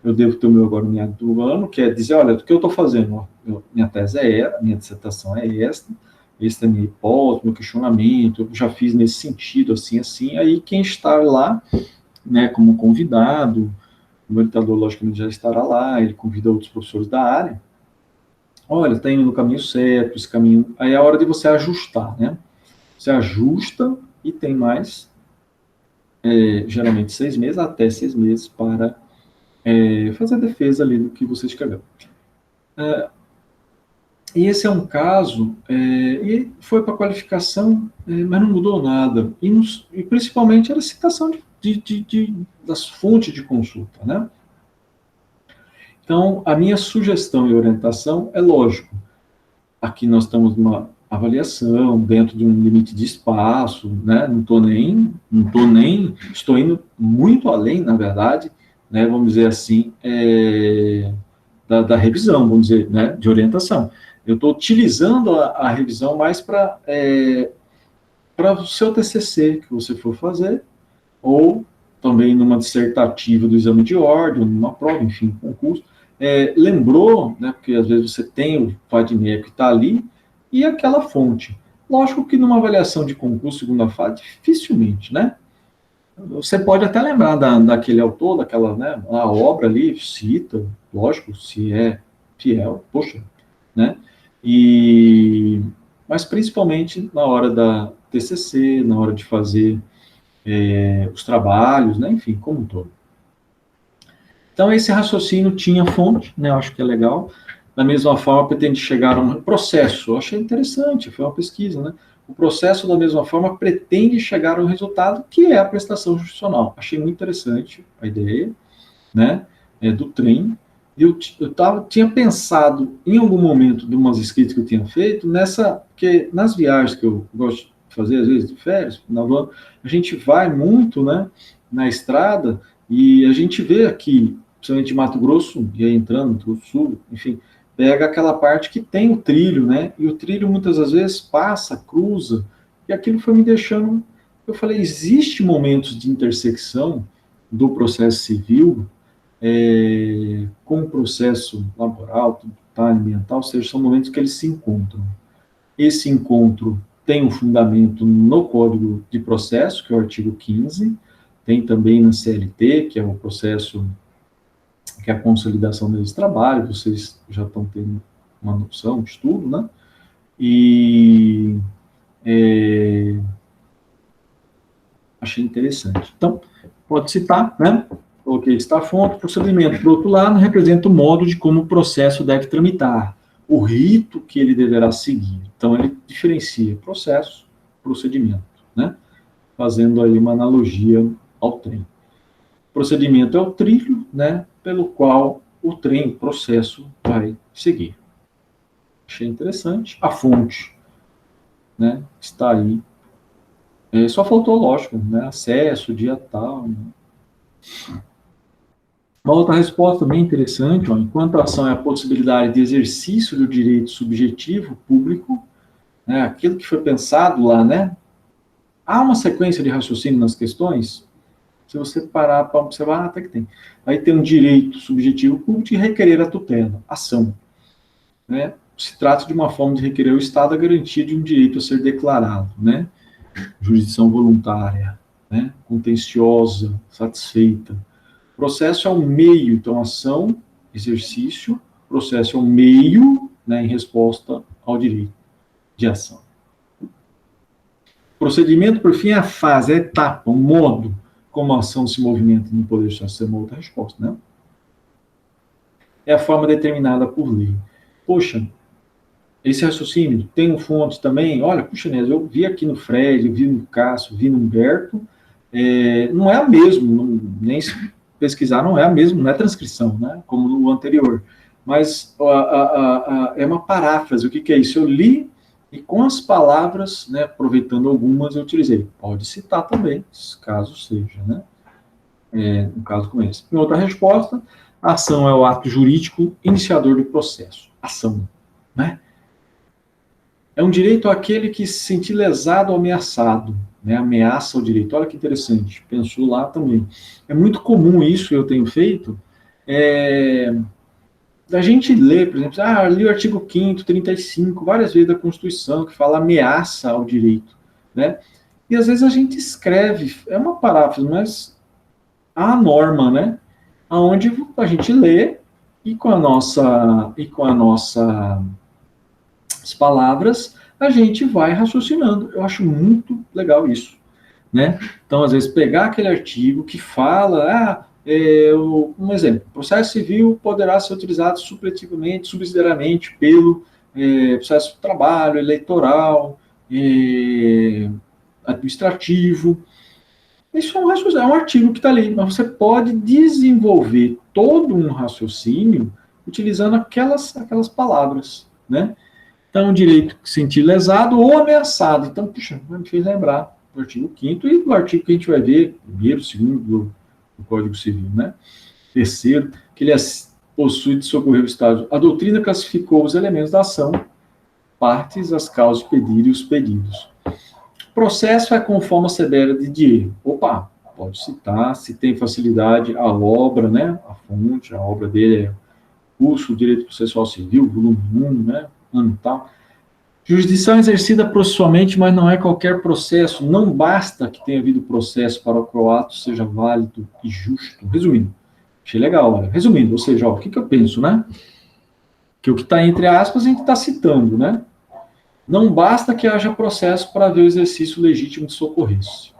eu devo ter o meu agora do ano, que é dizer, olha, o que eu estou fazendo? Minha tese minha dissertação é esta é a minha hipótese, meu questionamento, eu já fiz nesse sentido, assim, assim. Aí, quem está lá, né, como convidado, o orientador, logicamente, já estará lá, ele convida outros professores da área, olha, está indo no caminho certo, esse caminho... Aí é a hora de você ajustar, né? Você ajusta e tem mais, geralmente 6 meses, até 6 meses, para fazer a defesa ali do que você escreveu. E esse é um caso, e foi para qualificação, mas não mudou nada. E principalmente era a citação das fontes de consulta, né? Então, a minha sugestão e orientação é lógico. Aqui nós estamos numa avaliação, dentro de um limite de espaço, né? Estou indo muito além, na verdade, né? Vamos dizer assim, da revisão, vamos dizer, né? De orientação. Eu estou utilizando a revisão mais para o seu TCC que você for fazer, ou também numa dissertativa do exame de ordem, numa prova, enfim, concurso. Lembrou, né, porque às vezes você tem o FADMEC que está ali, e aquela fonte. Lógico que numa avaliação de concurso, segunda fase, dificilmente, né? Você pode até lembrar daquele autor, daquela, né, a obra ali, cita, lógico, se é fiel, poxa, né? Mas principalmente na hora da TCC, na hora de fazer os trabalhos, né? Enfim, como um todo. Então, esse raciocínio tinha fonte, né? Eu acho que é legal. Da mesma forma, pretende chegar a um processo. Eu achei interessante, foi uma pesquisa, né? O processo, da mesma forma, pretende chegar a um resultado que é a prestação jurisdicional. Achei muito interessante a ideia, né? Do trem. Eu tinha pensado, em algum momento, de umas escritas que eu tinha feito, porque nas viagens que eu gosto de fazer, às vezes, de férias, a gente vai muito, né, na estrada, e a gente vê aqui, principalmente Mato Grosso, e aí entrando no Rio Sul, enfim, pega aquela parte que tem o trilho, né, e o trilho muitas das vezes passa, cruza, e aquilo foi me deixando... Eu falei, existe momentos de intersecção do processo civil com o processo laboral, ambiental, ou seja, são momentos que eles se encontram. Esse encontro tem um fundamento no Código de Processo, que é o artigo 15, tem também na CLT, que é o processo, que é a consolidação deles de trabalho, vocês já estão tendo uma noção de estudo, né? Achei interessante. Então, pode citar, né? Coloquei está a fonte, procedimento. Por outro lado, representa o modo de como o processo deve tramitar, o rito que ele deverá seguir. Então, ele diferencia processo, procedimento, né? Fazendo aí uma analogia ao trem. Procedimento é o trilho, né? Pelo qual o trem, o processo, vai seguir. Achei interessante. A fonte, né? Está aí. Só faltou, lógico, né? Acesso, dia tal, né? Uma outra resposta bem interessante, ó, enquanto a ação é a possibilidade de exercício do direito subjetivo público, né, aquilo que foi pensado lá, né? Há uma sequência de raciocínio nas questões, se você parar para observar, até que tem. Aí tem um direito subjetivo público de requerer a tutela, ação, né? Se trata de uma forma de requerer ao Estado a garantia de um direito a ser declarado, né? Jurisdição voluntária, né? Contenciosa, satisfeita. Processo é um meio, então ação, exercício, processo é um meio, né, em resposta ao direito de ação. Procedimento, por fim, é a fase, a etapa, o modo como a ação se movimenta no poder judiciário, ser uma outra resposta, né? É a forma determinada por lei. Poxa, esse raciocínio tem um fonte também, olha, puxa, Nes, eu vi aqui no Fred, eu vi no Cássio, vi no Humberto, não é o mesmo, nem se pesquisar, não é a mesma, não é transcrição, né, como no anterior, mas é uma paráfrase. O que é isso? Eu li e com as palavras, né, aproveitando algumas, eu utilizei. Pode citar também, caso seja, né, no caso como esse. Em outra resposta, a ação é o ato jurídico iniciador do processo. Ação, né? É um direito àquele que se sentir lesado ou ameaçado, né? Ameaça ao direito. Olha que interessante, pensou lá também. É muito comum isso que eu tenho feito, da gente ler, por exemplo, li o artigo 5º, 35, várias vezes da Constituição, que fala ameaça ao direito, né? E às vezes a gente escreve, é uma paráfrase, mas há a norma, né? Onde a gente lê e com as nossas palavras, a gente vai raciocinando. Eu acho muito legal isso, né? Então, às vezes, pegar aquele artigo que fala, um exemplo, processo civil poderá ser utilizado supletivamente, subsidiariamente, pelo processo de trabalho, eleitoral, administrativo. Isso é um artigo que está ali, mas você pode desenvolver todo um raciocínio utilizando aquelas palavras, né? Então, o direito de se sentir lesado ou ameaçado. Então, puxa, me fez lembrar do artigo 5º e do artigo que a gente vai ver, primeiro, segundo do Código Civil, né? Terceiro, que ele possui de socorrer o Estado. A doutrina classificou os elementos da ação, partes, as causas de pedir e os pedidos. O processo é conforme a severa de Dier. Opa, pode citar, se tem facilidade, a obra, né? A fonte, a obra dele é Curso de Direito Processual Civil, volume 1, né? Ano tal. Jurisdição exercida processualmente, mas não é qualquer processo. Não basta que tenha havido processo para que o ato seja válido e justo. Resumindo, achei legal, olha. Resumindo, ou seja, ó, o que eu penso, né? Que o que está entre aspas a gente está citando, né? Não basta que haja processo para haver o exercício legítimo de socorrência.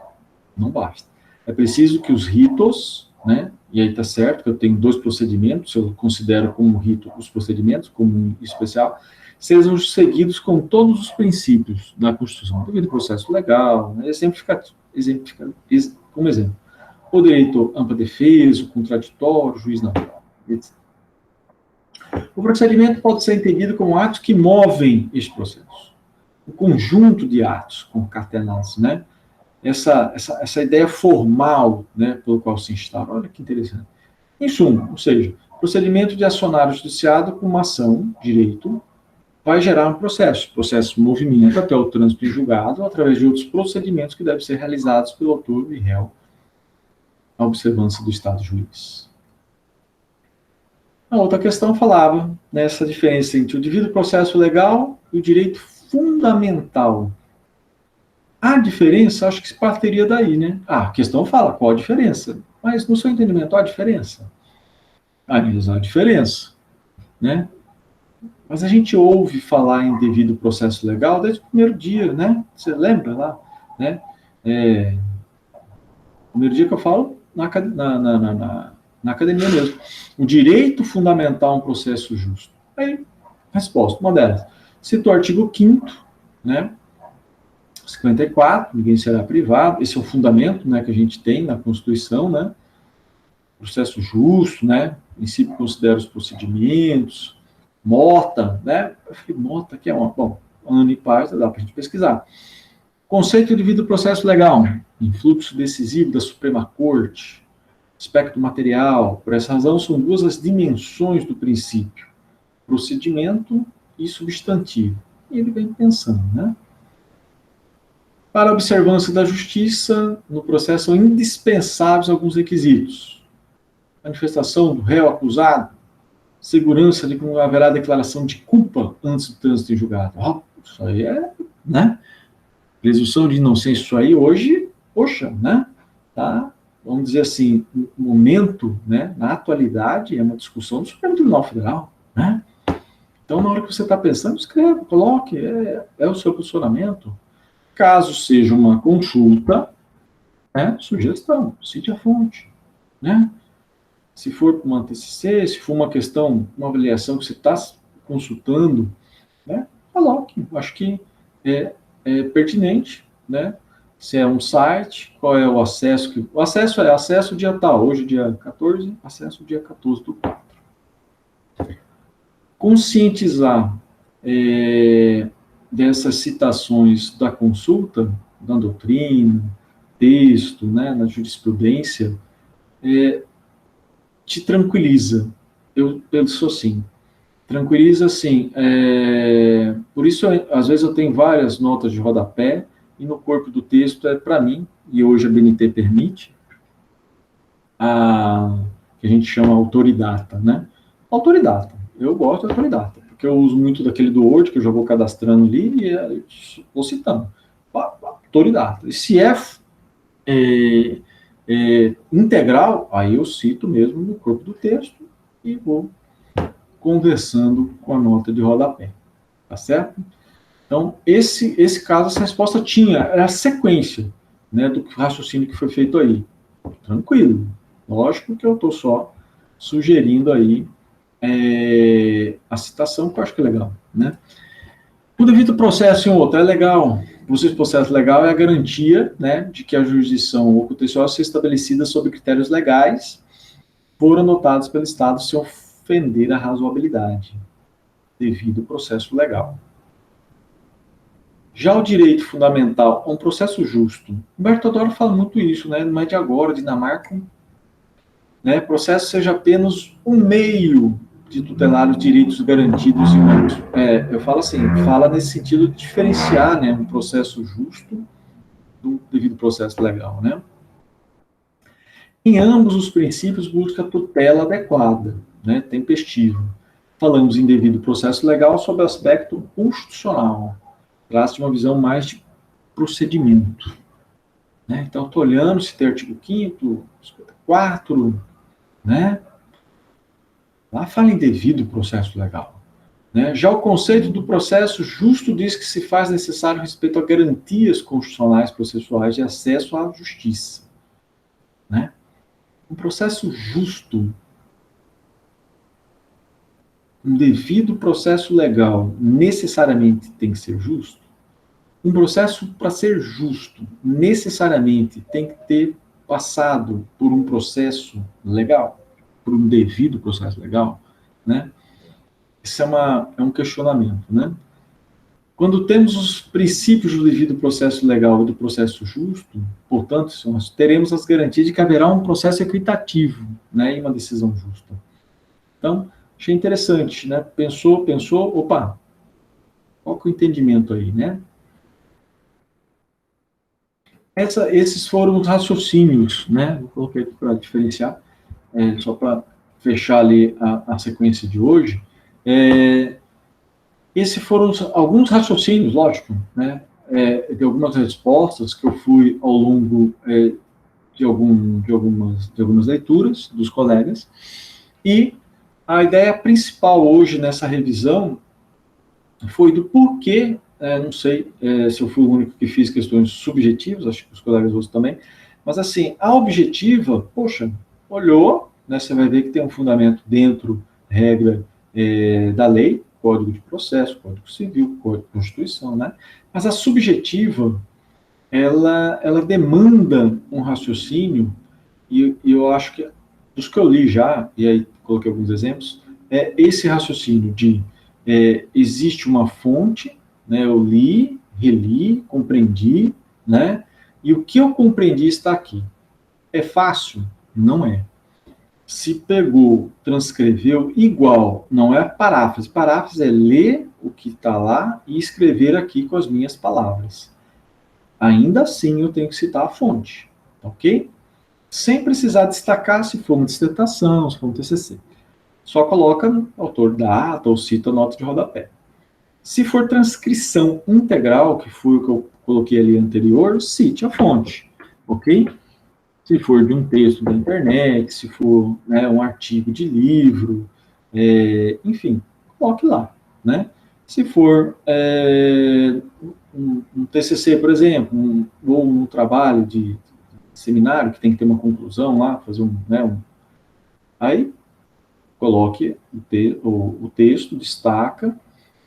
Não basta. É preciso que os ritos, né? E aí está certo que eu tenho 2 procedimentos, eu considero como rito os procedimentos, como especial, sejam seguidos com todos os princípios da Constituição, devido processo legal, né, como exemplo, o direito à ampla defesa, o contraditório, o juiz natural, etc. O procedimento pode ser entendido como atos que movem este processo, o conjunto de atos concatenados, né? Essa ideia formal, né, pelo qual se instala. Olha que interessante. Em suma, ou seja, procedimento de acionar o judiciado com uma ação, direito, vai gerar um processo. O processo movimenta até o trânsito em julgado através de outros procedimentos que devem ser realizados pelo autor e réu à observância do Estado juiz. A outra questão falava nessa diferença entre o devido processo legal e o direito fundamental. A diferença, acho que se partiria daí, né? A questão fala qual a diferença, mas no seu entendimento, há diferença? Há diferença, né? Mas a gente ouve falar em devido processo legal desde o primeiro dia, né? Você lembra lá, né? Primeiro dia que eu falo na academia mesmo. O direito fundamental a um processo justo. Aí, resposta, uma delas. Cito o artigo 5º, né? 54, ninguém será privado. Esse é o fundamento, né, que a gente tem na Constituição, né? Processo justo, né? O princípio considera os procedimentos. Mota, né? Mota que é uma, bom, ano e parte, dá para a gente pesquisar. Conceito de devido processo legal, influxo decisivo da Suprema Corte, aspecto material. Por essa razão, são 2 as dimensões do princípio: procedimento e substantivo. E ele vem pensando, né? Para a observância da justiça, no processo são indispensáveis alguns requisitos: manifestação do réu acusado, segurança de que não haverá declaração de culpa antes do trânsito em julgado. Isso aí é, né? Presunção de inocência, isso aí hoje, poxa, né? Tá, vamos dizer assim, no momento, né? Na atualidade, é uma discussão do Supremo Tribunal Federal, né? Então, na hora que você está pensando, escreva, coloque, é o seu posicionamento. Caso seja uma consulta, né? Sugestão, cite a fonte, né? Se for uma TCC, se for uma questão, uma avaliação que você está consultando, né, coloque. Acho que é pertinente, né? Se é um site, qual é o acesso? O acesso é acesso dia tal, hoje dia 14, acesso dia 14/4. Conscientizar dessas citações da consulta, da doutrina, texto, né, na jurisprudência, te tranquiliza. Eu penso assim, tranquiliza assim, por isso às vezes eu tenho várias notas de rodapé e no corpo do texto para mim, e hoje a BNT permite, que a gente chama autoridata, né? Autoridata, eu gosto de autoridata, porque eu uso muito daquele do Word, que eu já vou cadastrando ali e vou citando. Autoridata. E se integral, aí eu cito mesmo no corpo do texto e vou conversando com a nota de rodapé, tá certo? Então, esse caso, essa resposta era a sequência, né, do raciocínio que foi feito aí. Tranquilo. Lógico que eu estou só sugerindo aí a citação, que eu acho que é legal, né? O devido processo em outro é legal. O processo legal é a garantia, né, de que a jurisdição ou contenciosa seja estabelecida sob critérios legais, foram anotados pelo Estado sem ofender a razoabilidade, devido ao processo legal. Já o direito fundamental é um processo justo. Humberto Adorno fala muito isso, né? Não é de agora, Dinamarca, né? Processo seja apenas um meio de tutelar os direitos garantidos em outros. Eu falo assim, fala nesse sentido de diferenciar, né, um processo justo do devido processo legal, né? Em ambos os princípios busca a tutela adequada, né, tempestiva. Falamos em devido processo legal sob o aspecto constitucional. Traz de uma visão mais de procedimento, né? Então, estou olhando se tem artigo 5º, 54, né? Lá fala em devido processo legal, né? Já o conceito do processo justo diz que se faz necessário respeito a garantias constitucionais processuais de acesso à justiça, né? Um processo justo, um devido processo legal, necessariamente tem que ser justo? Um processo, para ser justo, necessariamente tem que ter passado por um processo legal, por um devido processo legal, né? Isso é um questionamento, né? Quando temos os princípios do devido processo legal e do processo justo, portanto, nós teremos as garantias de que haverá um processo equitativo, né, e uma decisão justa. Então, achei interessante, né? Pensou, opa, qual que é o entendimento aí, né? Esses foram os raciocínios, né? Eu coloquei aqui para diferenciar, só para fechar ali a sequência de hoje. Esses foram alguns raciocínios, lógico, né? De algumas respostas que eu fui ao longo de algumas leituras dos colegas. E a ideia principal hoje nessa revisão foi do porquê. Não sei se eu fui o único que fiz questões subjetivas, acho que os colegas outros também, mas assim, a objetiva, poxa, olhou, né, você vai ver que tem um fundamento dentro, regra da lei, Código de Processo, Código Civil, Código de Constituição, né, mas a subjetiva, ela demanda um raciocínio, e eu acho que, dos que eu li já, e aí coloquei alguns exemplos, esse raciocínio de existe uma fonte, né, eu li, reli, compreendi, né, e o que eu compreendi está aqui. É fácil? Não é. Se pegou, transcreveu, igual, não é paráfrase. Paráfrase é ler o que está lá e escrever aqui com as minhas palavras. Ainda assim, eu tenho que citar a fonte, ok? Sem precisar destacar se for uma dissertação, se for um TCC. Só coloca no autor da ata ou cita a nota de rodapé. Se for transcrição integral, que foi o que eu coloquei ali anterior, cite a fonte, ok? Se for de um texto da internet, se for, né, um artigo de livro, enfim, coloque lá, né? Se for um TCC, por exemplo, ou um trabalho de seminário, que tem que ter uma conclusão lá, fazer aí coloque o texto, destaca,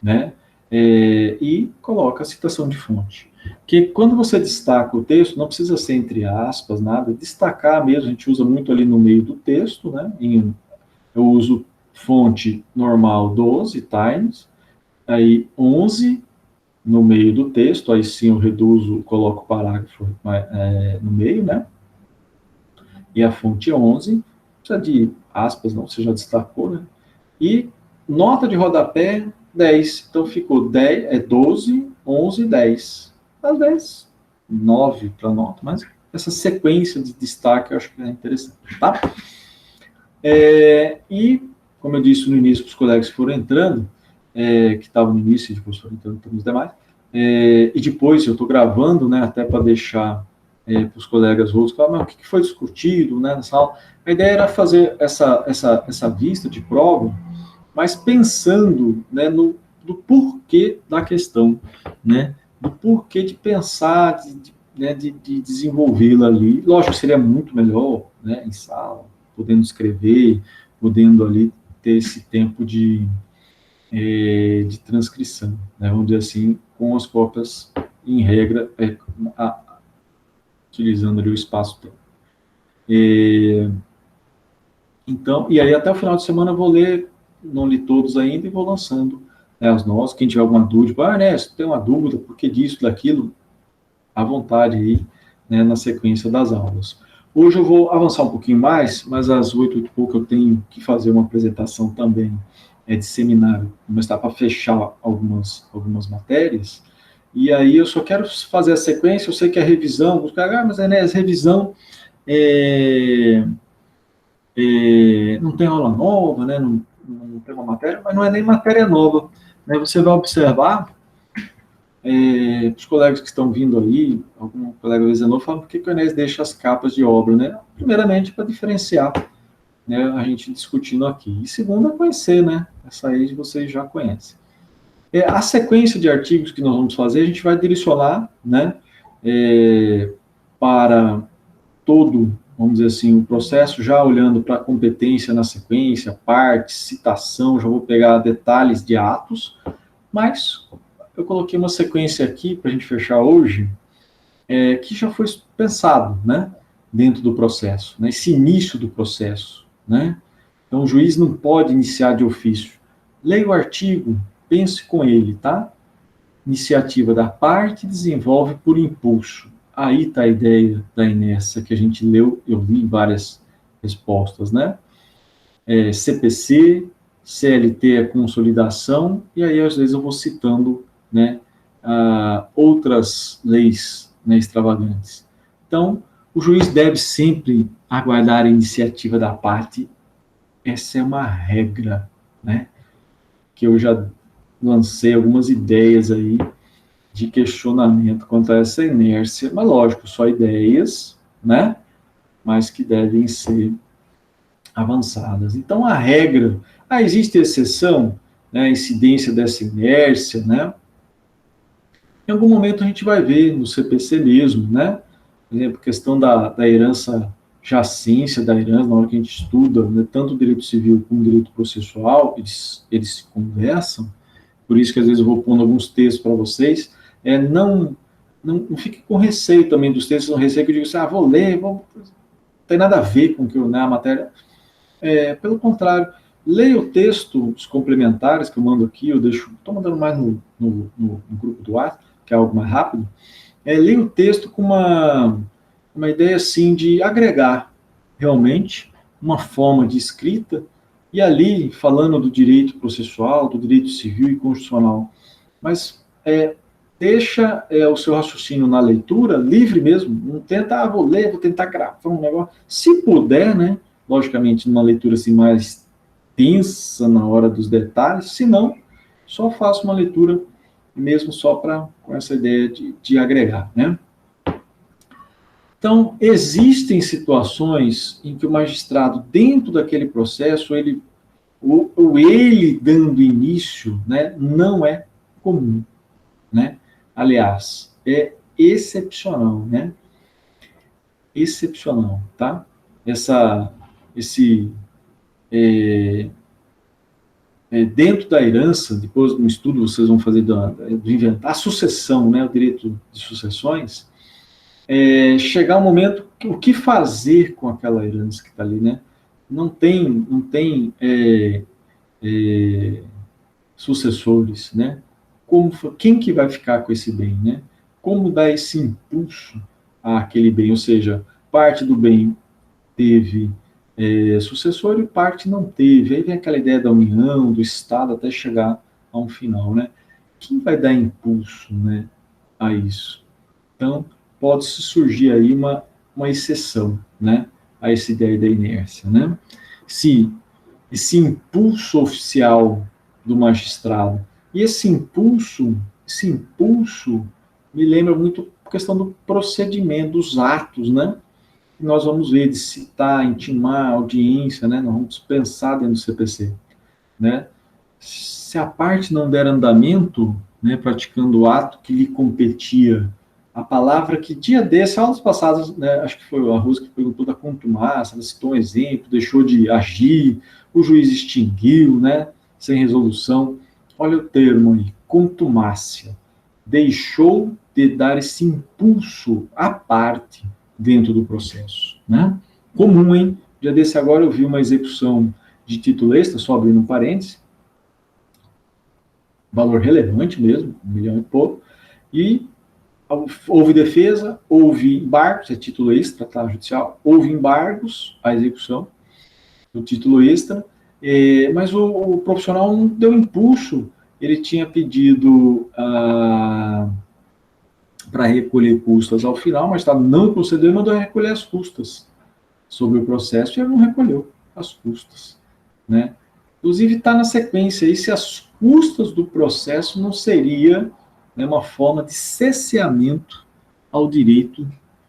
né? E coloca a citação de fonte. Porque quando você destaca o texto, não precisa ser entre aspas, nada, destacar mesmo, a gente usa muito ali no meio do texto, né? Eu uso fonte normal 12 times, aí 11 no meio do texto, aí sim eu reduzo, coloco o parágrafo no meio, né? E a fonte 11, não precisa de aspas, não, você já destacou, né? E nota de rodapé 10, então ficou 12, 11, 10. Às vezes, 9 para nota, mas essa sequência de destaque eu acho que é interessante, tá? E, como eu disse no início, para os colegas que foram entrando, que estavam no início e depois foram entrando para os demais, e depois eu estou gravando, né, até para deixar para os colegas outros, falar, mas o que foi discutido, né, nessa aula? A ideia era fazer essa vista de prova mas pensando, né, do porquê da questão, né, do porquê de pensar, de desenvolvê-la ali. Lógico, seria muito melhor, né, em sala, podendo escrever, podendo ali ter esse tempo de transcrição, né, vamos dizer assim, com as cópias, em regra, utilizando ali o espaço-tempo. Então, e aí até o final de semana eu vou ler, não li todos ainda, e vou lançando, né, os nossos. Quem tiver alguma dúvida, Ernesto, tem uma dúvida, por que disso, daquilo, à vontade aí, né, na sequência das aulas. Hoje eu vou avançar um pouquinho mais, mas às 8 e pouco eu tenho que fazer uma apresentação também de seminário, começar para fechar algumas matérias, e aí eu só quero fazer a sequência. Eu sei que a revisão, mas Enéas, revisão não tem aula nova, né, não tem uma matéria, mas não é nem matéria nova, né, você vai observar, os colegas que estão vindo aí, algum colega vizinho fala, por que o Enéas deixa as capas de obra, né? Primeiramente, para diferenciar, né, a gente discutindo aqui. E segundo, é conhecer, né? Essa aí vocês já conhecem. A sequência de artigos que nós vamos fazer, a gente vai direcionar, né, para todo, vamos dizer assim, o processo, já olhando para a competência na sequência, parte, citação, já vou pegar detalhes de atos, mas eu coloquei uma sequência aqui para a gente fechar hoje, que já foi pensado, né, dentro do processo, né, esse início do processo, né. Então, o juiz não pode iniciar de ofício. Leia o artigo, pense com ele, tá? Iniciativa da parte, desenvolve por impulso. Aí está a ideia da inércia que a gente leu, eu li várias respostas, né? CPC, CLT é consolidação, e aí às vezes eu vou citando, né, outras leis, né, extravagantes. Então, o juiz deve sempre aguardar a iniciativa da parte. Essa é uma regra, né, que eu já lancei algumas ideias aí de questionamento quanto a essa inércia, mas lógico, só ideias, né, mas que devem ser avançadas. Então, a regra, existe exceção, né, a incidência dessa inércia, né, em algum momento a gente vai ver no CPC mesmo, né, por exemplo, questão da herança, jacência da herança, na hora que a gente estuda, né, tanto o direito civil como o direito processual, eles se conversam, por isso que às vezes eu vou pondo alguns textos para vocês, não fique com receio também dos textos, não receio que eu digo assim, vou ler, não tem nada a ver com que eu, né, a matéria. Pelo contrário, leia o texto, os complementares que eu mando aqui, estou mandando mais no grupo do WhatsApp, que é algo mais rápido, leia o texto com uma ideia assim de agregar realmente uma forma de escrita, e ali falando do direito processual, do direito civil e constitucional, mas deixa o seu raciocínio na leitura livre mesmo, não tenta, vou ler, vou tentar gravar um negócio, se puder, né, logicamente numa leitura assim mais tensa na hora dos detalhes, se não, só faça uma leitura mesmo só com essa ideia de agregar, né. Então, existem situações em que o magistrado, dentro daquele processo, ele dando início, né, não é comum, né? Aliás, é excepcional, né? Excepcional, tá? Dentro da herança, depois no estudo vocês vão fazer do inventar a sucessão, né? O direito de sucessões, chegar um momento o que fazer com aquela herança que está ali, né? Não tem sucessores, né? Quem que vai ficar com esse bem, né? Como dar esse impulso àquele bem, ou seja, parte do bem teve sucessor e parte não teve. Aí vem aquela ideia da união, do Estado, até chegar a um final, né? Quem vai dar impulso, né, a isso? Então, pode surgir aí uma exceção, né, a essa ideia da inércia, né? Se esse impulso oficial do magistrado, e esse impulso me lembra muito a questão do procedimento, dos atos, né? Nós vamos ver de citar, intimar, audiência, né? Nós vamos pensar dentro do CPC, né? se a parte não der andamento, né, praticando o ato que lhe competia, a palavra que dia desse, aulas passadas, né, acho que foi a Rosa que perguntou da contumácia, ela citou um exemplo, deixou de agir, o juiz extinguiu, né, sem resolução. Olha o termo aí, contumácia. Deixou de dar esse impulso à parte dentro do processo, né? Comum, hein? Dia desse agora eu vi uma execução de título extra, só abrindo um parêntese, valor relevante mesmo, 1 milhão e pouco, e houve defesa, houve embargos, é título extra, tá, judicial, houve embargos à execução do título extra, mas o profissional não deu impulso, ele tinha pedido para recolher custas ao final, mas tá, não concedeu e mandou recolher as custas sobre o processo, e ele não recolheu as custas, né? Inclusive está na sequência aí, se as custas do processo não seria, né, uma forma de cesseamento ao direito,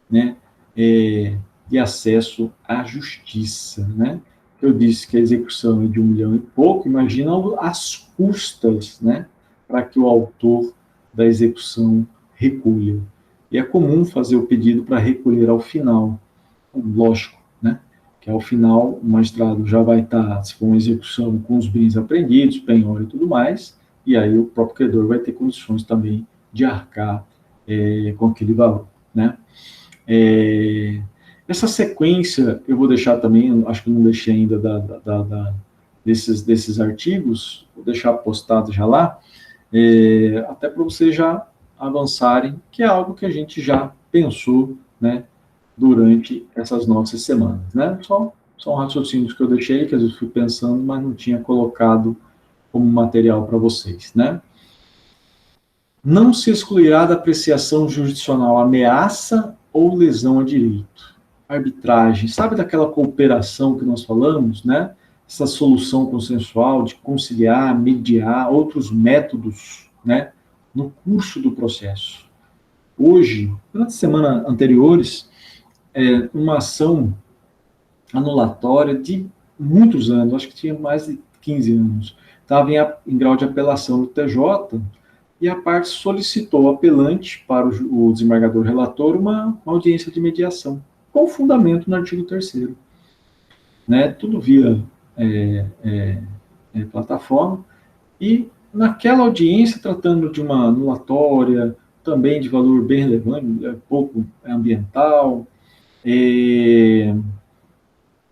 né, de acesso à justiça, né? Eu disse que a execução é de 1 milhão e pouco, imagina as custas, né, para que o autor da execução recolha. E é comum fazer o pedido para recolher ao final, lógico, né, que ao final o magistrado já vai estar, se for uma execução, com os bens apreendidos, penhora e tudo mais, e aí o próprio credor vai ter condições também de arcar com aquele valor, né. Essa sequência, eu vou deixar também, acho que não deixei ainda desses artigos, vou deixar postado já lá, até para vocês já avançarem, que é algo que a gente já pensou, né, durante essas nossas semanas, né? São raciocínios que eu deixei, que às vezes fui pensando, mas não tinha colocado como material para vocês, né? Não se excluirá da apreciação jurisdicional ameaça ou lesão a direito. Arbitragem, sabe daquela cooperação que nós falamos, né? Essa solução consensual de conciliar, mediar, outros métodos, né, no curso do processo. Hoje, nas semanas anteriores, uma ação anulatória de muitos anos, acho que tinha mais de 15 anos, estava em grau de apelação no TJ, e a parte solicitou ao apelante para o desembargador relator uma audiência de mediação, com fundamento no artigo 3º. Né, tudo via plataforma, e naquela audiência, tratando de uma anulatória, também de valor bem relevante, pouco ambiental,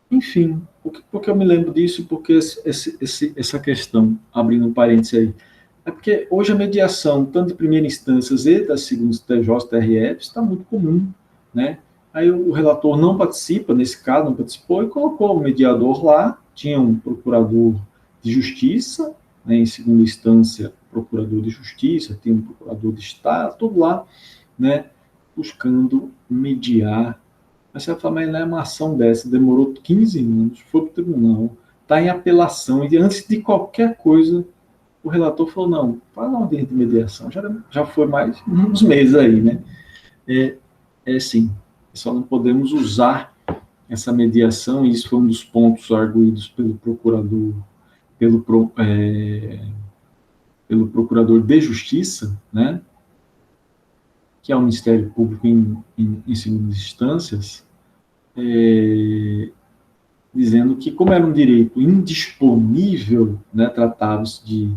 enfim, porque eu me lembro disso, porque essa questão, abrindo um parênteses aí, é porque hoje a mediação, tanto de primeira instância e da segunda TJ, TRF, está muito comum, né? Aí o relator não participa, nesse caso não participou, e colocou o mediador lá, tinha um procurador de justiça, né, em segunda instância, procurador de justiça, tem um procurador de Estado, tudo lá, né, buscando mediar. Mas você vai falar, mas não é uma ação dessa, demorou 15 anos, foi para o tribunal, está em apelação, e antes de qualquer coisa, o relator falou, não, faz uma audiência de mediação, já foi mais uns meses aí, né? Sim, só não podemos usar essa mediação, e isso foi um dos pontos arguídos pelo procurador, pelo procurador de justiça, né, que é o Ministério Público em segundas instâncias, dizendo que, como era um direito indisponível, né, tratava-se de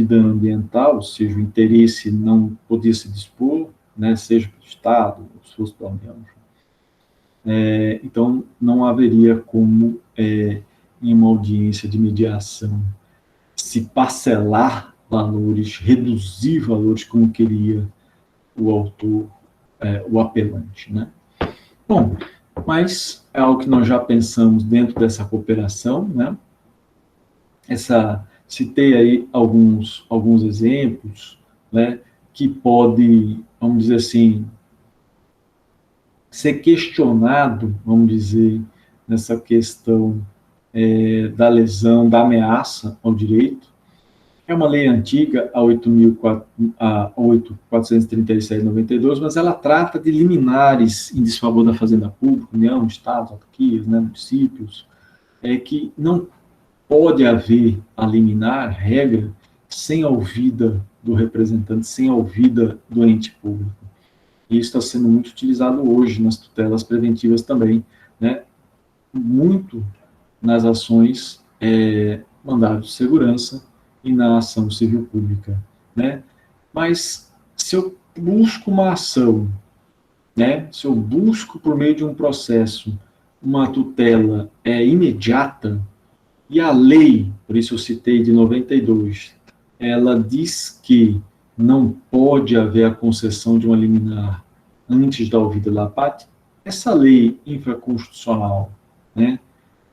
dano ambiental, ou seja, o interesse não podia se dispor, né, seja para o Estado, ou se fosse para a União, então não haveria como, em uma audiência de mediação, se parcelar valores, reduzir valores como queria o autor, o apelante, né? Bom, mas é algo que nós já pensamos dentro dessa cooperação, né? Citei aí alguns exemplos, né, que pode, vamos dizer assim, ser questionado, vamos dizer, nessa questão da lesão, da ameaça ao direito. É uma lei antiga, a 8.437/92, mas ela trata de liminares em desfavor da fazenda pública, União, Estados, autarquias, né, municípios, que não pode haver a liminar, regra, sem a ouvida do representante, sem a ouvida do ente público. E isso está sendo muito utilizado hoje nas tutelas preventivas também, né? Muito nas ações mandados de segurança e na ação civil pública, né? Mas se eu busco uma ação, né? Se eu busco por meio de um processo uma tutela imediata, e a lei, por isso eu citei de 92, ela diz que não pode haver a concessão de uma liminar antes da ouvida da parte, essa lei infraconstitucional, né,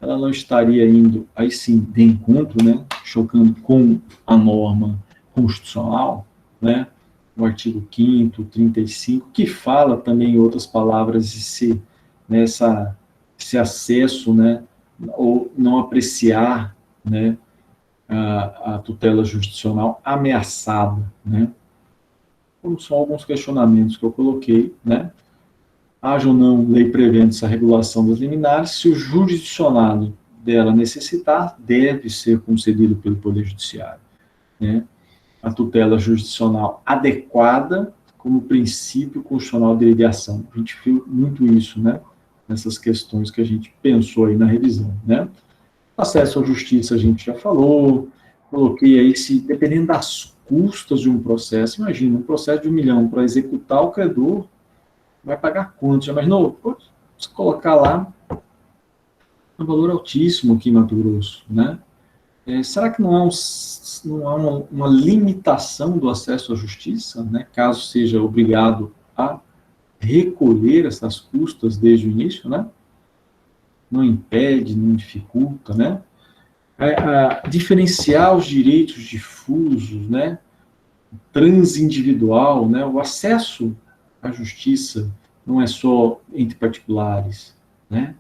ela não estaria indo, aí sim, de encontro, né, chocando com a norma constitucional, né, o artigo 5º, 35, que fala também, em outras palavras, esse acesso, né, ou não apreciar, né, a tutela jurisdicional ameaçada, né? Como são alguns questionamentos que eu coloquei, né? Haja ou não lei prevendo essa regulação das liminares, se o jurisdicionado dela necessitar, deve ser concedido pelo Poder Judiciário, né? A tutela jurisdicional adequada como princípio constitucional de mediação. A gente viu muito isso, né? Nessas questões que a gente pensou aí na revisão, né? Acesso à justiça a gente já falou, coloquei aí, se dependendo das custas de um processo, imagina, um processo de 1 milhão para executar o credor, vai pagar quanto? Já imaginou? Se colocar lá, um valor altíssimo aqui em Mato Grosso, né? Será que não há uma limitação do acesso à justiça, né? Caso seja obrigado a recolher essas custas desde o início, né? Não impede, não dificulta, né? Diferenciar os direitos difusos, né? Transindividual, né? O acesso à justiça não é só entre particulares, né?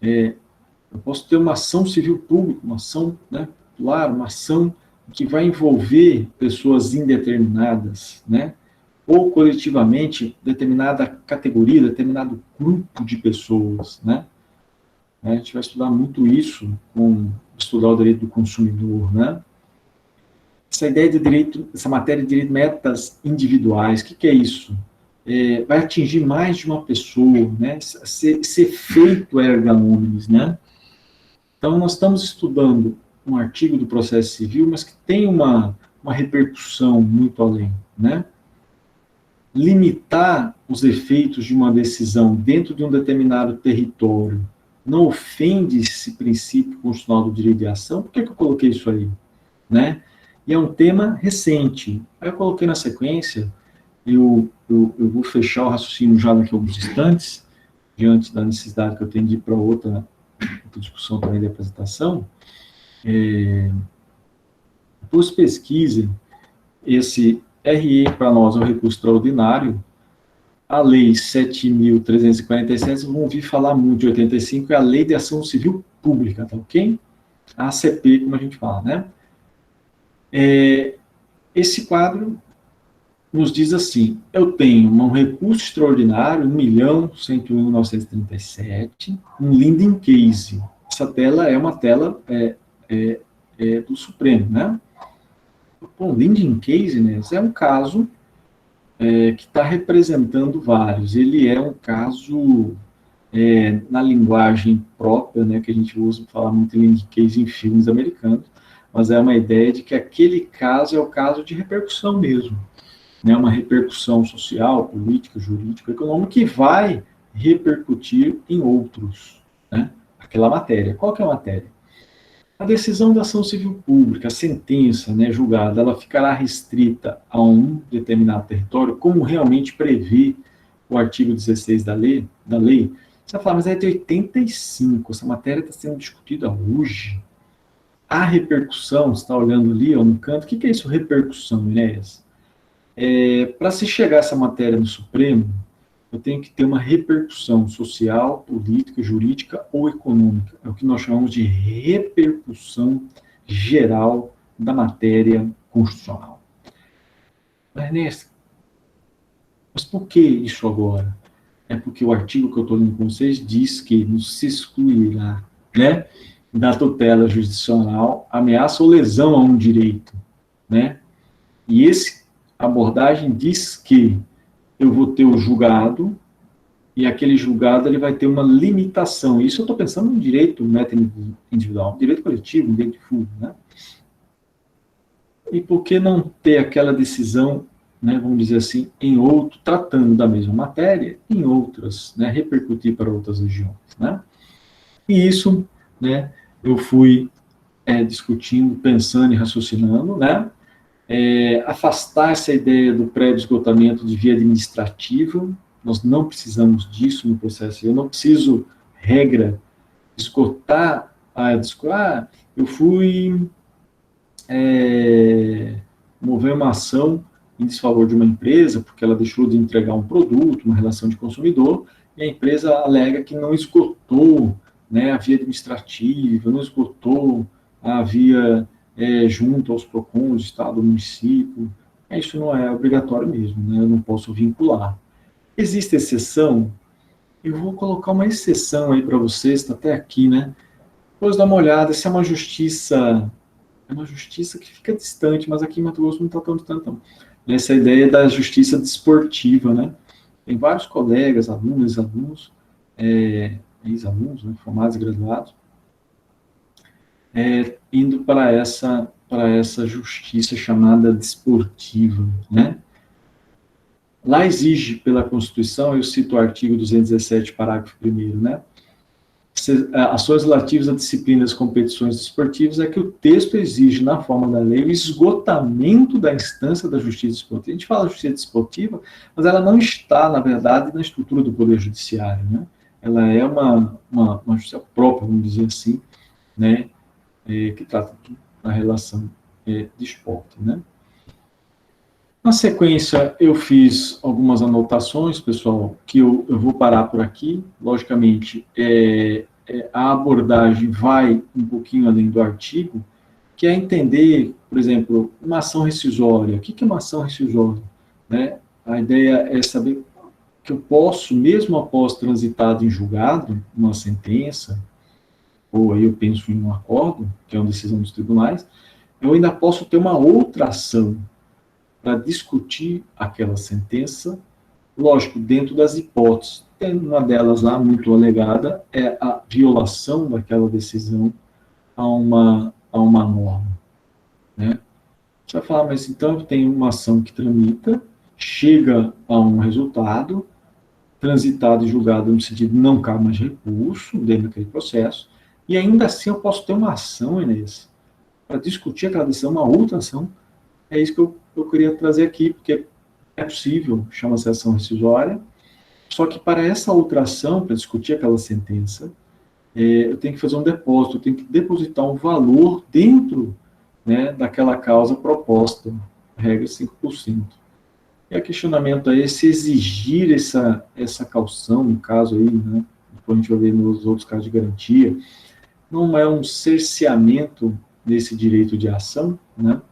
Eu posso ter uma ação civil pública, uma ação, né, popular, uma ação que vai envolver pessoas indeterminadas, né? Ou coletivamente determinada categoria, determinado grupo de pessoas, né? A gente vai estudar muito isso com estudar o direito do consumidor, né? Essa ideia de direito, essa matéria de direito de metas individuais, o que é isso? Vai atingir mais de uma pessoa, né? Ser feito erga omnes, né? Então, nós estamos estudando um artigo do processo civil, mas que tem uma repercussão muito além, né? Limitar os efeitos de uma decisão dentro de um determinado território não ofende esse princípio constitucional do direito de ação? Por que eu coloquei isso aí? Né? E é um tema recente. Aí eu coloquei na sequência, eu vou fechar o raciocínio já daqui a alguns instantes, diante da necessidade que eu tenho de ir para outra discussão também de apresentação. Depois pesquisem esse RE para nós é um recurso extraordinário. A Lei 7.347, vocês vão ouvir falar muito de 85, é a Lei de Ação Civil Pública, tá ok? A ACP, como a gente fala, né? Esse quadro nos diz assim, eu tenho um recurso extraordinário, 1.101.937, um leading case. Essa tela é uma tela do Supremo, né? Bom, leading case, né, é um caso que está representando vários. Ele é um caso na linguagem própria, né, que a gente usa para falar muito em leading case em filmes americanos, mas é uma ideia de que aquele caso é o caso de repercussão mesmo, né, uma repercussão social, política, jurídica, econômica, que vai repercutir em outros, né, aquela matéria. Qual que é a matéria? A decisão da ação civil pública, a sentença, né, julgada, ela ficará restrita a um determinado território, como realmente prevê o artigo 16 da lei. Você vai falar, mas é de 85, essa matéria está sendo discutida hoje. A repercussão, você está olhando ali ó, no canto, o que é isso, repercussão, Inés? Para se chegar a essa matéria no Supremo, eu tenho que ter uma repercussão social, política, jurídica ou econômica. É o que nós chamamos de repercussão geral da matéria constitucional. Ernesto, mas por que isso agora? É porque o artigo que eu estou lendo com vocês diz que não se excluirá, né? da tutela jurisdicional, ameaça ou lesão a um direito, né? E essa abordagem diz que eu vou ter o julgado, e aquele julgado ele vai ter uma limitação. Isso eu estou pensando no direito meta-individual, direito coletivo, direito de fundo, né? E por que não ter aquela decisão, né, vamos dizer assim, em outro, tratando da mesma matéria, em outras, né, repercutir para outras regiões, né? E isso, né, eu fui discutindo, pensando e raciocinando, né? Afastar essa ideia do prévio esgotamento de via administrativa, nós não precisamos disso no processo, eu não preciso, regra, esgotar, eu fui mover uma ação em desfavor de uma empresa, porque ela deixou de entregar um produto, uma relação de consumidor, e a empresa alega que não esgotou, né, a via administrativa, não esgotou a via junto aos PROCONs, Estado, município. Isso não é obrigatório mesmo, né, eu não posso vincular. Existe exceção? Eu vou colocar uma exceção aí para vocês, está até aqui, né? Depois dá uma olhada, se é uma justiça que fica distante, mas aqui em Mato Grosso não está tão distante, não. Essa ideia da justiça desportiva, né? Tem vários colegas, alunos, ex-alunos, ex-alunos, né, formados e graduados, indo para essa justiça chamada desportiva, né? Lá exige pela Constituição, eu cito o artigo 217, parágrafo 1º, né? Ações relativas a disciplinas, competições desportivas, é que o texto exige, na forma da lei, o esgotamento da instância da justiça desportiva. A gente fala justiça desportiva, mas ela não está, na verdade, na estrutura do Poder Judiciário, né? Ela é uma justiça própria, vamos dizer assim, né? Que trata da relação de esporte, né? Na sequência, eu fiz algumas anotações, pessoal, que eu vou parar por aqui. Logicamente, a abordagem vai um pouquinho além do artigo, que é entender, por exemplo, uma ação rescisória. O que é uma ação rescisória? Né? A ideia é saber que eu posso, mesmo após transitado em julgado, uma sentença, ou aí eu penso em um acordo, que é uma decisão dos tribunais, eu ainda posso ter uma outra ação para discutir aquela sentença, lógico, dentro das hipóteses. Tem uma delas lá, muito alegada, é a violação daquela decisão a uma norma, né? Você vai falar, mas então eu tenho uma ação que tramita, chega a um resultado, transitado e julgado no sentido de não cabe mais recurso dentro daquele processo, e ainda assim eu posso ter uma ação, Inês, para discutir aquela decisão, uma outra ação. É isso que eu queria trazer aqui, porque é possível, chama-se ação rescisória, só que para essa outra ação, para discutir aquela sentença, eu tenho que fazer um depósito, eu tenho que depositar um valor dentro, né, daquela causa proposta, regra 5%. E o questionamento é se exigir essa caução, no caso aí, né, depois a gente vai ver nos outros casos de garantia, não é um cerceamento desse direito de ação, né,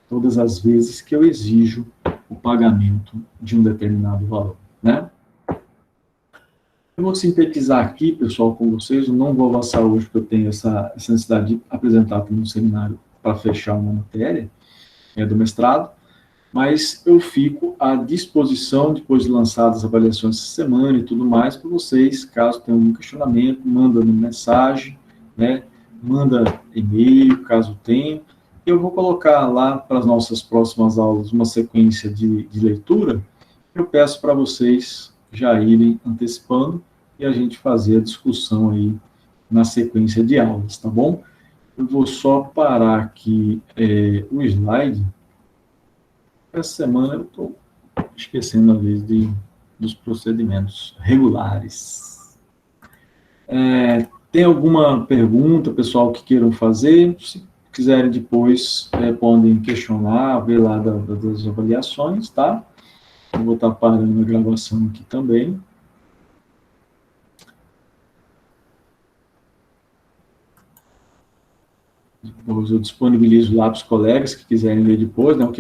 todas as vezes que eu exijo o pagamento de um determinado valor, né? Eu vou sintetizar aqui, pessoal, com vocês, eu não vou avançar hoje, porque eu tenho essa necessidade de apresentar para um seminário para fechar uma matéria do mestrado, mas eu fico à disposição, depois de lançadas as avaliações essa semana e tudo mais, para vocês, caso tenham algum questionamento, manda uma mensagem, né? Manda e-mail, caso tenha. Eu vou colocar lá para as nossas próximas aulas uma sequência de leitura. Eu peço para vocês já irem antecipando e a gente fazer a discussão aí na sequência de aulas, tá bom? Eu vou só parar aqui o slide. Essa semana eu estou esquecendo, às vezes, dos procedimentos regulares. Tem alguma pergunta, pessoal, que queiram fazer? Se quiserem depois, podem questionar, ver lá das avaliações, tá? Eu vou estar parando a gravação aqui também. Depois eu disponibilizo lá para os colegas que quiserem ver depois, né?